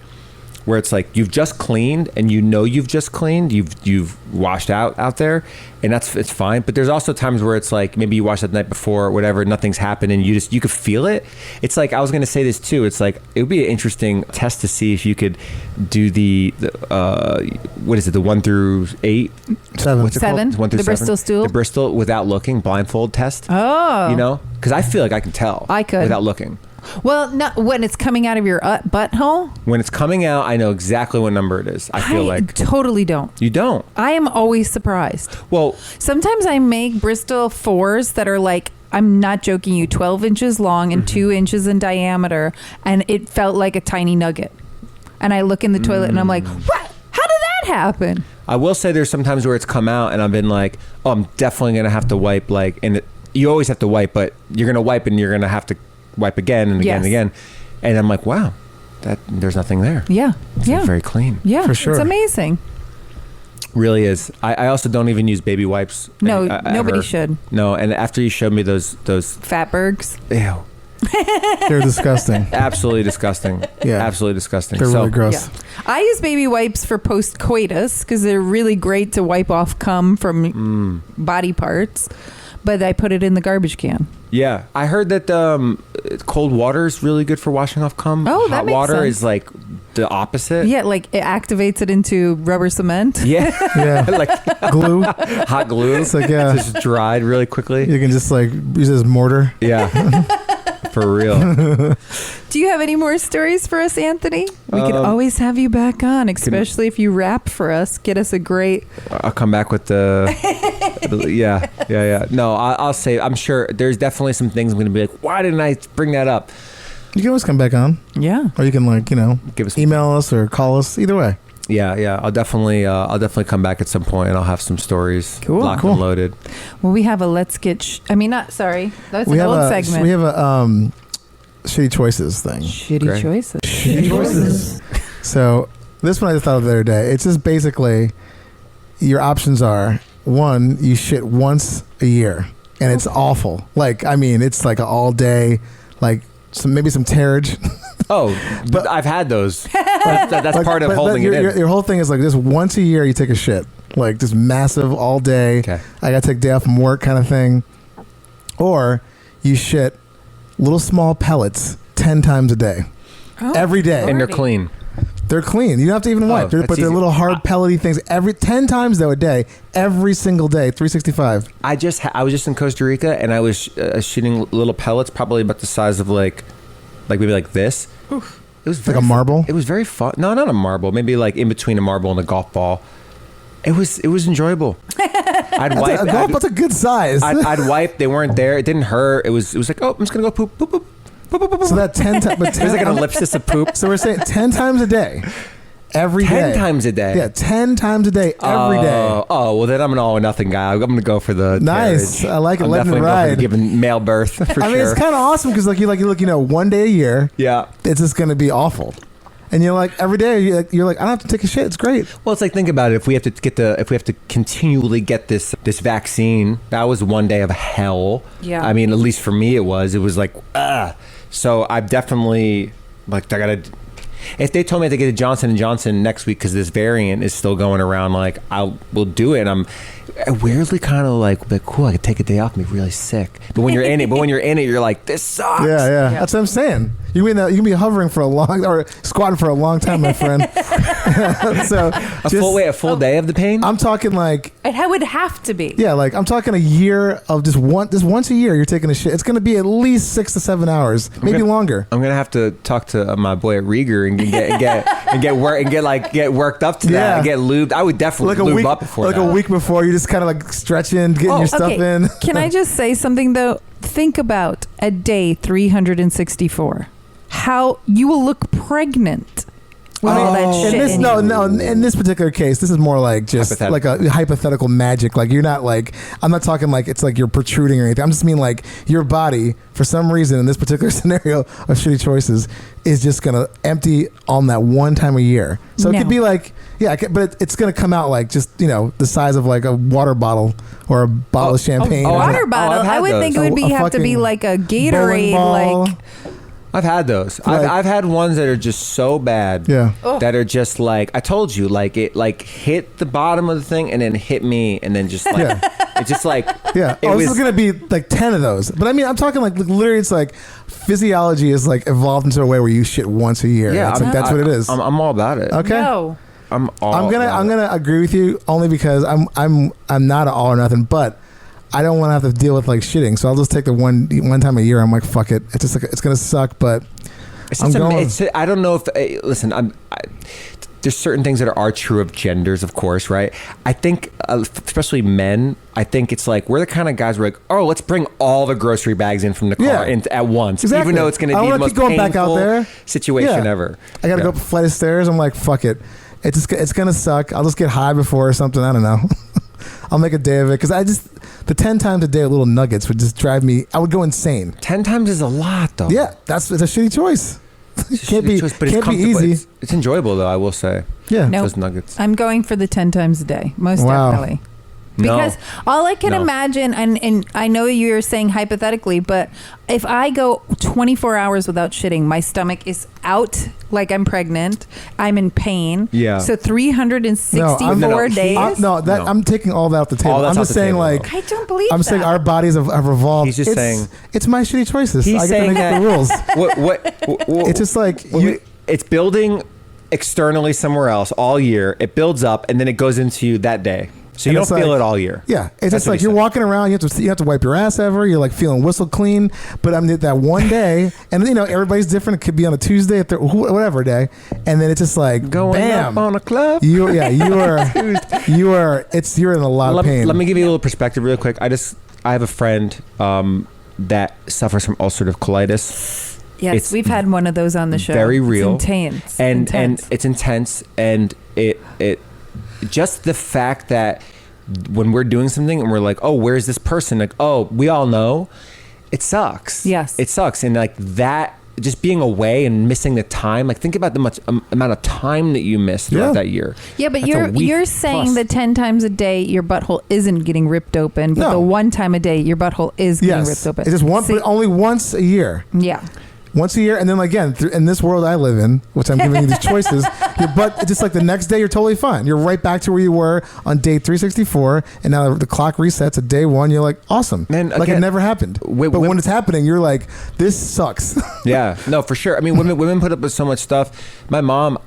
where it's like you've just cleaned and you know you've just cleaned, you've washed out there, and it's fine. But there's also times where it's like maybe you washed that the night before or whatever, nothing's happened, and you could feel it. It's like I was gonna say this too. It's like it would be an interesting test to see if you could do the what is it, the 1 through 8? 7. What's it called? 7? 1 through The 7? Bristol stool? The Bristol without looking, blindfold test. Oh. You know, because I feel like I can tell. I could. without looking. Well, not when it's coming out of your butthole. When it's coming out, I know exactly what number it is. I feel like totally don't. you don't. I am always surprised. Well, Sometimes I make Bristol 4s that are like, I'm not joking you, 12 inches long and 2 inches in diameter, and it felt like a tiny nugget. And I look in the toilet and I'm like, what? How did that happen? I will say there's sometimes where it's come out and I've been like, oh, I'm definitely gonna have to wipe, like, and you always have to wipe, but you're gonna wipe and you're gonna have to wipe again and again and again. And I'm like, wow, that there's nothing there. Yeah. It's Yeah. very clean. Yeah. For sure. It's amazing. Really is. I also don't even use baby wipes. No, nobody ever. should. No, and after you showed me those, Fatbergs. ew, They're disgusting. absolutely disgusting. Yeah. Absolutely disgusting. They're So, really gross. Yeah. I use baby wipes for post coitus because they're really great to wipe off cum from body parts, but I put it in the garbage can. yeah, I heard that cold water is really good for washing off cum. Oh, that Hot makes water sense. is like the opposite. Yeah, like it activates it into rubber cement. Yeah. Yeah. Like Glue. hot glue. It's like, yeah. Just dried really quickly. You can just like use it as mortar. Yeah. For real. Do you have any more stories for us, Anthony? We could always have you back on, especially if you rap for us. Get us a great. I'll come back with the yeah. No, I'll say, I'm sure there's definitely some things I'm going to be like, why didn't I bring that up? You can always come back on, Yeah. or you can like Give us email us or call us. Either way. Yeah. I'll definitely come back at some point and I'll have some stories Cool. locked Cool. and loaded. Well, we have a let's get. Sorry, that's an old segment. We have a shitty choices thing. Shitty Great. choices. Shitty choices. So this one I just thought of the other day. It's just basically your options are: one, you shit once a year, and it's awful. Like, I mean, it's like an all day, like maybe some terrage. Oh, but I've had those. That's Like, part of but holding it in. your whole thing is like just once a year you take a shit, like just massive all day. Okay. I gotta take a day off from work kind of thing. Or you shit little small pellets 10 times a day, every day. And they're clean. They're clean. You don't have to even wipe. that's But they're easy. little hard pellety things. 10 times though a day, every single day, 365. I was just in Costa Rica and I was shooting little pellets, probably about the size of like maybe like this. It was Like a marble? It was very fun. No, not a marble. Maybe like in between a marble and a golf ball. It was enjoyable. I'd wipe. That's a good size. I'd wipe. They weren't there. It didn't hurt. It was like, oh, I'm just gonna go poop, poop, poop, poop, poop, poop. So that 10 times. It was like an ellipsis of poop. So we're saying 10 times a day, every day. 10 times a day. Yeah, 10 times a day, every day. Oh, well then I'm an all or nothing guy. I'm gonna go for the Nice. carriage. I like it. I'm Let it definitely going for ride. giving male birth for I mean, sure. it's kind of awesome because like you look, one day a year, Yeah. it's just gonna be awful. And you're like every day you're like I don't have to take a shit. It's great. Well, it's like, think about it. If we have to continually get this vaccine, that was one day of hell. Yeah. I mean, at least for me, it was like, So I've definitely like, I gotta. If they told me I had to get a Johnson & Johnson next week because this variant is still going around, like we'll do it. And I weirdly kind of like cool. I could take a day off and be really sick. But when you're in it, you're like, this sucks. Yeah. That's what I'm saying. You can be hovering for a long or squatting for a long time, my friend. So A full day of the pain. I'm talking like It would have to be. yeah, like I'm talking a year of just once a year you're taking a shit. It's gonna be at least 6 to 7 hours, maybe longer. I'm gonna have to talk to my boy at Rieger and get worked up to that Yeah. and get lubed. I would definitely Like a lube week, up before like that. a week before, you just kind of like stretching, getting your stuff in. Can I just say something though? Think about a day 364. How you will look pregnant with all that shit. In this, in no, you. no. In this particular case, this is more like just Hypothetical. like a hypothetical magic. Like you're not like I'm not talking like it's like you're protruding or anything. I'm just mean like your body, for some reason, in this particular scenario of shitty choices, is just gonna empty on that one time a year. So it No. could be like but it's gonna come out like just the size of like a water bottle or a bottle of champagne. A or water something. bottle. I've had I would those. think it would A have to be fucking like a bowling Gatorade, ball. like I've had those. Like- I've had ones that are just so bad. Yeah. That are just like, I told you, like it like hit the bottom of the thing and then hit me and then just like Yeah. it's just like Yeah. It This was- is gonna be like 10 of those. But I mean, I'm talking like literally, it's like physiology is like evolved into a way where you shit once a year. Yeah, It's like, that's what it is. I'm all about it. Okay. no. I'm I'm gonna agree with you only because I'm not an all or nothing, but I don't want to have to deal with like shitting. So I'll just take the one time a year. I'm like, fuck it. It's just like it's gonna suck, but It's I'm just going. I don't know if listen. There's certain things that are true of genders, of course, right? I think, especially men, I think it's like we're the kind of guys where like, oh, let's bring all the grocery bags in from the car Yeah. at once, Exactly. even though it's going to I be the wanna most keep going back out painful there. situation Yeah. ever. I gotta go up a flight of stairs. I'm like, fuck it. It's gonna suck. I'll just get high before or something. I don't know. I'll make a day of it because the 10 times a day little nuggets would just drive me. I would go insane. 10 times is a lot, though. Yeah, it's a shitty choice. It's a can't shitty be choice, but it's can't be comfortable. easy. It's enjoyable, though, I will say. Yeah. Nope. Those nuggets. I'm going for the 10 times a day, most Wow. definitely. Because all I can No. imagine, and I know you're saying hypothetically, but if I go 24 hours without shitting, my stomach is out like I'm pregnant. I'm in pain. Yeah. So 364 No. days. No, I'm taking all that off the table. All that's I'm off just the saying, table, like, I don't believe I'm saying that. our bodies have revolved. He's just saying- it's my shitty choices. He's I get to saying make that- the rules. What It's just like it's building externally somewhere else all year. It builds up, and then it goes into you that day. So you And don't it's feel like- it all year. Yeah, it's That's just what like he you're said. walking around. You have to wipe your ass ever. You're like feeling whistle clean. But I'm that one day, and everybody's different. It could be on a Tuesday, whatever day, and then it's just like Going bam. up on a club. You're in a lot of pain. Let me give you a little perspective real quick. I have a friend that suffers from ulcerative colitis. Yes, It's we've had one of those on the show. very real. It's intense. And it's intense, and it just the fact that when we're doing something and we're like, oh, where's this person? Like, oh, we all know, it sucks. Yes. It sucks. And like that, just being away and missing the time, like think about the much amount of time that you missed throughout that year. Yeah, but That's a week you're saying plus. that 10 times a day your butthole isn't getting ripped open, but No. the one time a day your butthole is getting ripped open. It's just one, See- but only once a year. Yeah. Once a year, and then again, in this world I live in, which I'm giving you these choices, your butt, it's just like the next day you're totally fine. You're right back to where you were on day 364, and now the clock resets at day one. You're like, awesome. Man, like it again, never happened. But when it's happening, you're like, this sucks. Yeah, no, for sure. I mean, women put up with so much stuff. My mom,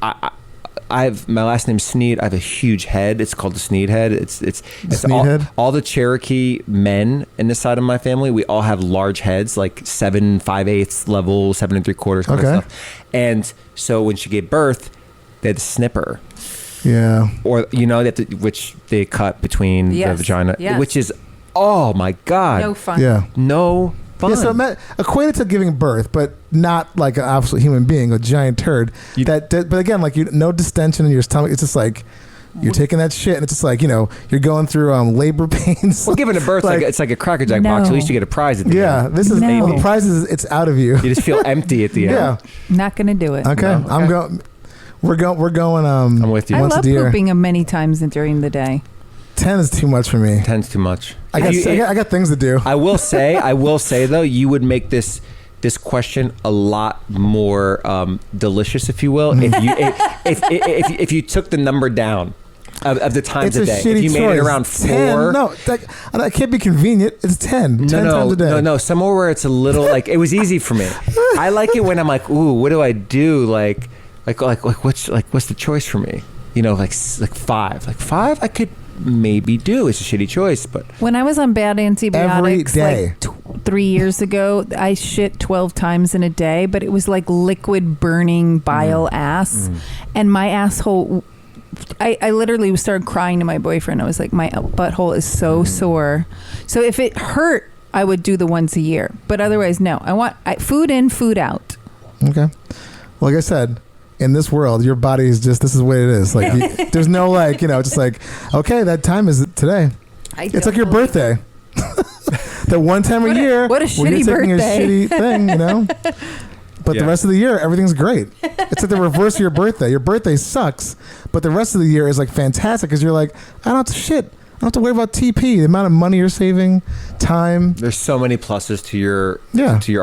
I have my last name's Sneed. I have a huge head. It's called the Sneed head. It's Sneed head? all the Cherokee men in this side of my family. We all have large heads, like 7 5/8 level, 7 3/4 kind Okay. of stuff. And so when she gave birth, they had to snip her, Yeah. or they have to, which they cut between the Yes, vagina, yes. which is, oh my god, No fun. Yeah. no fun. Yeah, so equated to giving birth, but not like an absolute human being, a giant turd. But again, like no distension in your stomach. It's just like you're taking that shit, and it's just like you're going through labor pains. Well, giving a birth, like it's like a Cracker Jack box. At least you get a prize at the Yeah, end. this is No. the prize is it's out of you. You just feel empty at the end. Yeah. Not going to do it. Okay. No. I'm going. We're going. I'm with you. I once love a year. pooping many times during the day. 10 is too much for me. 10's too much. I got things to do. I will say though, you would make this question a lot more delicious, if you will, if you took the number down of the times It's a a day. shitty If you made choice. it around 10, 4. no, that can't be convenient. It's 10. 10 times a day. No, somewhere where it's a little like it was easy for me. I like it when I'm like, ooh, what do I do? Like what's the choice for me? Like 5. Like 5, I could maybe do. It's a shitty choice, but When I was on bad antibiotics day. like 3 years ago, I shit 12 times in a day, but it was like liquid burning bile ass. And my asshole, I literally started crying to my boyfriend. I was like, my butthole is so sore. So if it hurt, I would do the once a year. But otherwise, no. I want food in, food out. Okay. Well, like I said, in this world, your body is just, this is the way it is. Like, there's no just like, okay, that time is today. It's like your birthday. The one time a year. what a when shitty you're taking birthday. a shitty thing, But the rest of the year, everything's great. It's like the reverse of your birthday. Your birthday sucks, but the rest of the year is like fantastic because you're like, I don't have to shit. I don't have to worry about TP, the amount of money you're saving, time. there's so many pluses to your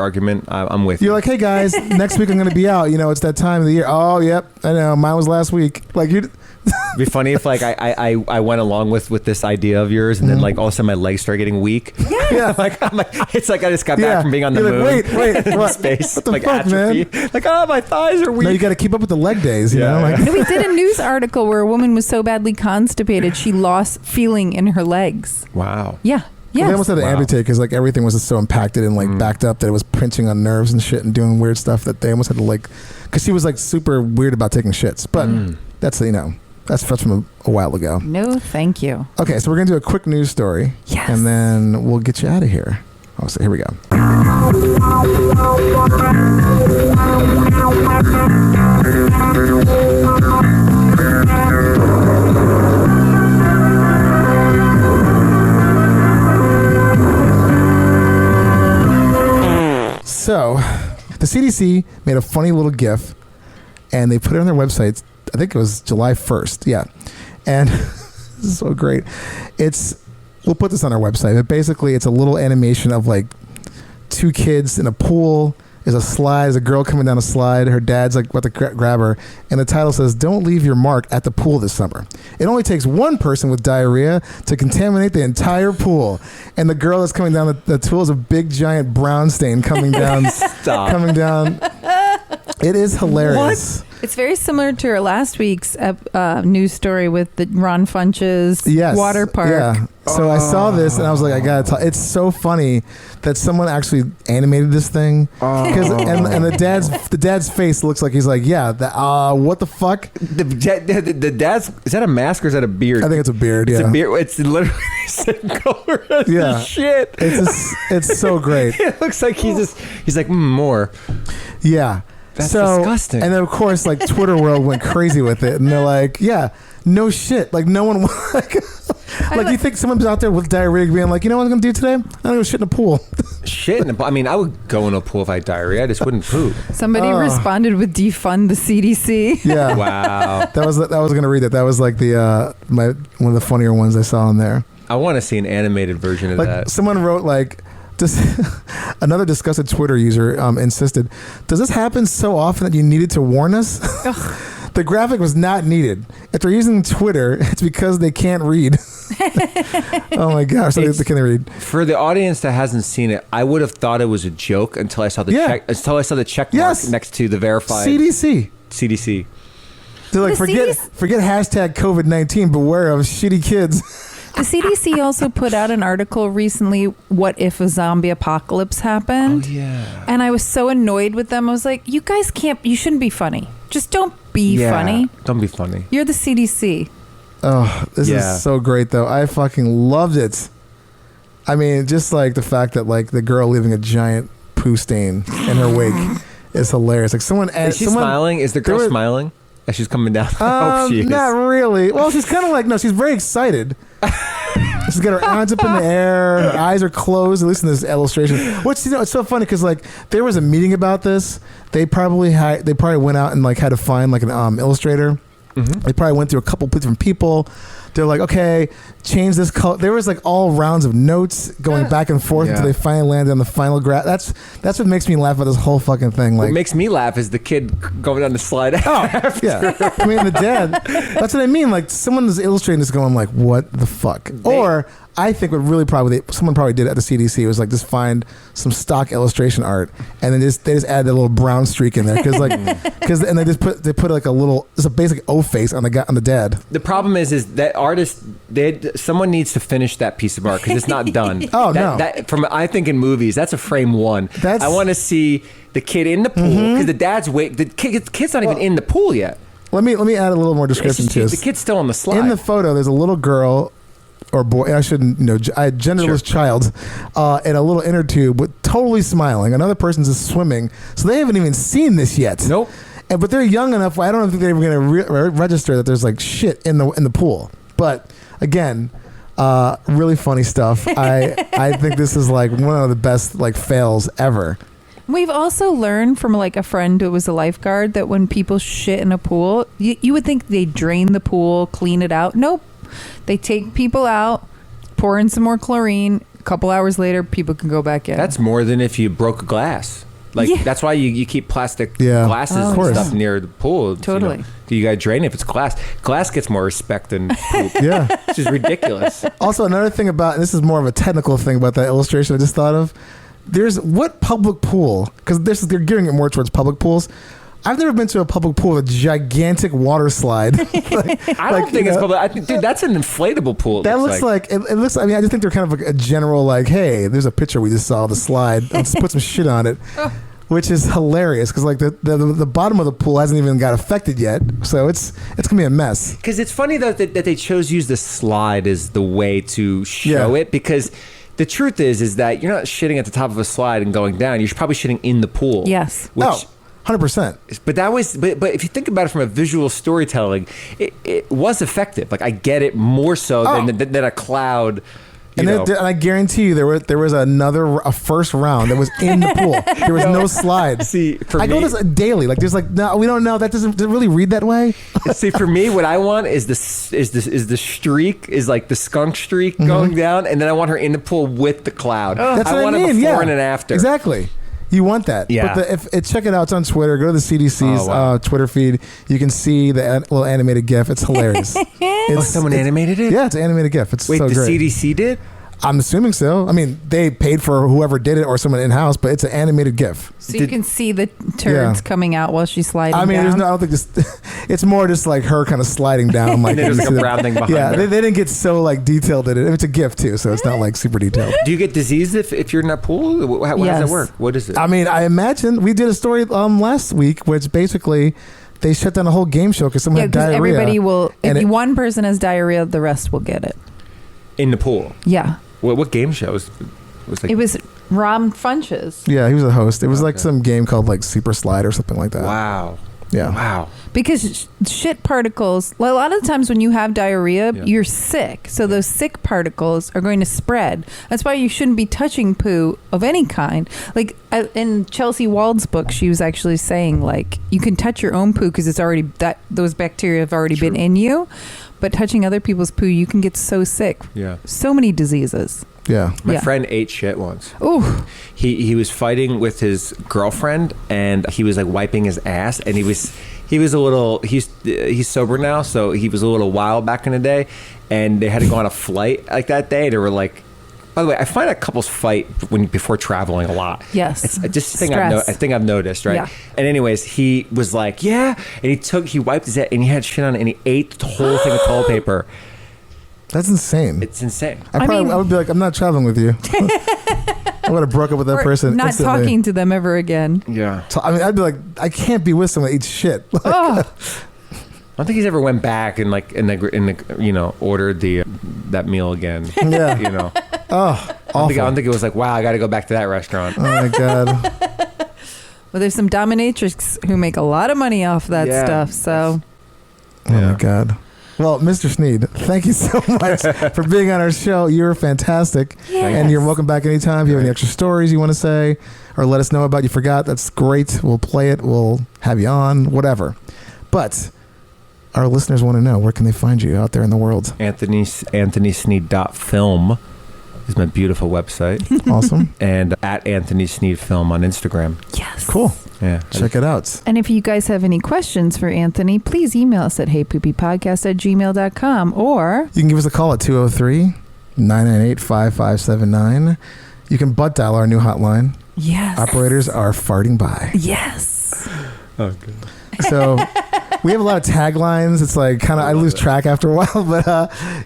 argument. I'm with you. You're like, hey guys, next week I'm going to be out. It's that time of the year. Oh, yep, I know. Mine was last week. Like you. It'd be funny if like I went along with this idea of yours, and then like all of a sudden my legs start getting weak. Yeah. I'm like, it's like I just got back from being on the You're moon. like, wait, in what? space, What the like fuck, atrophy. man? Like, my thighs are weak. No, you got to keep up with the leg days. You Yeah, know, like, No, we did a news article where a woman was so badly constipated she lost feeling in her legs. Wow. Yeah. They Yes. almost had to Wow. amputate because like everything was just so impacted and like backed up that it was pinching on nerves and shit and doing weird stuff that they almost had to like, because she was like super weird about taking shits. But that's that's from a while ago. No, thank you. Okay, so we're gonna do a quick news story, Yes. and then we'll get you out of here. Oh, so here we go. So, the CDC made a funny little GIF, and they put it on their website. I think it was July 1st. Yeah, and this is so great. We'll put this on our website, but basically, it's a little animation of like two kids in a pool. There's a slide. There's a girl coming down a slide. Her dad's like about to grab her. And the title says, "Don't leave your mark at the pool this summer. It only takes one person with diarrhea to contaminate the entire pool." And the girl that's coming down the pool is a big giant brown stain coming down. Stop. Coming down. It is hilarious. It's very similar to our last week's news story with the Ron Funches water park. Yeah. So I saw this and I was like, I gotta talk. It's so funny that someone actually animated this thing. Because and the dad's face looks like he's like, yeah, what the fuck? The dad's, is that a mask or is that a beard? I think it's a beard. It's yeah. a beard. It's literally the same color as the shit. It's so great. It looks like he's like more. Yeah. That's disgusting. And then of course, like Twitter world went crazy with it, and they're like, "Yeah, no shit." Like no one, like you think someone's out there with diarrhea being like, "You know what I'm gonna do today? I'm gonna go shit in a pool." Shit in a pool. I mean, I would go in a pool if I had diarrhea. I just wouldn't poop. Somebody responded with defund the CDC. Yeah. Wow. I was gonna read that. That was like the one of the funnier ones I saw on there. I want to see an animated version of Like that. someone wrote like. Another disgusted Twitter user insisted, "Does this happen so often that you needed to warn us?" The graphic was not needed. If they're using Twitter, it's because they can't read. Oh my gosh, so they can't read. For the audience that hasn't seen it, I would have thought it was a joke until I saw the check mark next to the verified CDC. They're like, forget hashtag COVID-19, beware of shitty kids. The CDC also put out an article recently, what if a zombie apocalypse happened? Oh, yeah. And I was so annoyed with them. I was like, you guys you shouldn't be funny. Just don't be funny. Don't be funny. You're the CDC. Oh, this is so great, though. I fucking loved it. I mean, just like the fact that like the girl leaving a giant poo stain in her wake is hilarious. Like is she smiling? Is the girl smiling as she's coming down? I hope she is. Not really. Well, she's kind of like, no, she's very excited. She's got her arms up in the air. Her eyes are closed, at least in this illustration. Which, you know, it's so funny because like there was a meeting about this. They probably went out and like had to find like an illustrator. Mm-hmm. They probably went through a couple different people. They're like, okay, change this color. There was like all rounds of notes going back and forth until they finally landed on the final graph. That's what makes me laugh about this whole fucking thing. Like, what makes me laugh is the kid going down the slide. Oh, yeah. I mean, the dad. That's what I mean. Like, someone is illustrating this going like, what the fuck? Or I think what really someone probably did at the CDC was like just find some stock illustration art and then they just added a little brown streak in there and they put like a little, it's a basic O face on the dad. The problem is that artist, someone needs to finish that piece of art because it's not done. I think in movies that's a frame one. I want to see the kid in the pool because the kid's not even in the pool yet. Let me add a little more description to this. The kid's still on the slide. In the photo, there's a little girl or boy, I shouldn't know, a genderless child in a little inner tube with totally smiling. Another person's just swimming, so they haven't even seen this yet. Nope. But they're young enough. I don't think they're even going to register that there's like shit in the pool. But again, really funny stuff. I think this is like one of the best like fails ever. We've also learned from like a friend who was a lifeguard that when people shit in a pool, you would think they drain the pool, clean it out. Nope. They take people out, pour in some more chlorine. A couple hours later, people can go back in. That's more than if you broke a glass. That's why you keep plastic glasses and stuff near the pool. Totally. You know, you got to drain it if it's glass. Glass gets more respect than poop. Yeah. Which is ridiculous. Also, another thing about, and this is more of a technical thing about that illustration I just thought of. There's what public pool, because they're gearing it more towards public pools. I've never been to a public pool with a gigantic water slide. I don't think it's public. I think, dude, that's an inflatable pool. That looks like it looks. I mean, I just think they're kind of like a general like, hey, there's a picture we just saw the slide. Let's put some shit on it, which is hilarious because like the bottom of the pool hasn't even got affected yet, so it's gonna be a mess. Because it's funny though that they chose to use the slide as the way to show it because. The truth is that you're not shitting at the top of a slide and going down. You're probably shitting in the pool. Yes. 100%. But if you think about it from a visual storytelling, it was effective. Like I get it more so than a cloud. And I guarantee you, there was a first round that was in the pool. There was no slide. See, for I go me, this daily. Like, there's like, no, we don't know. That doesn't really read that way. see, for me, what I want is the streak, is like the skunk streak going down, and then I want her in the pool with the cloud. That's I what want I mean. a before Yeah, and an after. Exactly. You want that. Yeah. But check it out. It's on Twitter. Go to the CDC's Twitter feed. You can see the little animated GIF. It's hilarious. Someone animated it? Yeah, it's an animated GIF. It's Wait, so the great. CDC did? I'm assuming so. I mean, they paid for whoever did it or someone in-house, but it's an animated GIF. So you can see the turds coming out while she's sliding I mean, down. I don't think it's more just like her kind of sliding down. Like, There's like a brown thing behind yeah, her. they didn't get so like detailed in it. It's a GIF too, so it's not like super detailed. Do you get disease if you're in that pool? How does Yes. that work? What is it? I mean, I imagine we did a story last week, which basically they shut down a whole game show because someone had because diarrhea. everybody will. and If it- one person has diarrhea, the rest will get it. In the pool? Yeah, What game show was like? it was Rom Funches. Yeah, he was a host. It was like some game called like Super Slide or something like that. Wow. Yeah. Wow. Because shit particles, a lot of the times when you have diarrhea, Yeah. you're sick. So those sick particles are going to spread. That's why you shouldn't be touching poo of any kind. Like in Chelsea Wald's book, she was actually saying like you can touch your own poo because it's already those bacteria have already been in you. But touching other people's poo, you can get so sick. Yeah. So many diseases. Yeah. My Yeah. friend ate shit once. Ooh. He was fighting with his girlfriend, and he was like wiping his ass, and he was a little he's sober now, so he was a little wild back in the day, and they had to go on a flight like that day. They were like, by the way, I find that couples fight before traveling a lot. Yes. It's just a thing Stress. I think I've noticed, right? Yeah. And anyways, he was like, yeah, and he wiped his ass, and he had shit on it, and he ate the whole thing of toilet paper. That's insane. It's insane. I would be like, I'm not traveling with you. I would have broke up with that Or person. not instantly. talking to them ever again. Yeah. So, I mean, I'd be like, I can't be with someone that eats shit. Like, Oh. I don't think he's ever went back and like in the ordered that meal again. Yeah. You know. oh, I don't awful. think it was like, wow, I got to go back to that restaurant. Oh my god. Well, there's some dominatrix who make a lot of money off that Yeah. stuff. So Oh Yeah. my god. Well, Mr. Sneed, thank you so much for being on our show. You're fantastic. And you're welcome back anytime. If you have any extra stories you want to say or let us know about you forgot, that's great. We'll play it. We'll have you on, whatever. But our listeners want to know, where can they find you out there in the world? AnthonySneed.film is my beautiful website. Awesome. And at Anthony Sneed Film on Instagram. yes. Cool. Yeah. Check it out. And if you guys have any questions for Anthony, please email us at heypoopypodcast@gmail.com or You can give us a call at 203-998-5579. You can butt dial our new hotline. yes. Operators are farting by. Yes. Oh, good. So we have a lot of taglines. It's like kind of I lose track after a while, but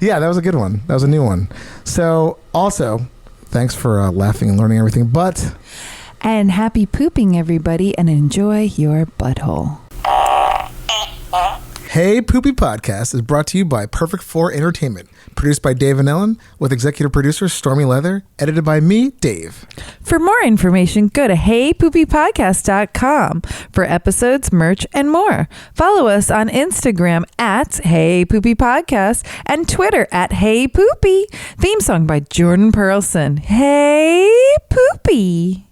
yeah, that was a good one. That was a new one. So also, thanks for laughing and learning everything. But And happy pooping, everybody, and enjoy your butthole. Hey Poopy Podcast is brought to you by Perfect 4 Entertainment, produced by Dave and Ellen, with executive producer Stormy Leather, edited by me, Dave. For more information, go to heypoopypodcast.com for episodes, merch, and more. Follow us on Instagram at heypoopypodcast and Twitter at heypoopy. Theme song by Jordan Perlson. Hey Poopy.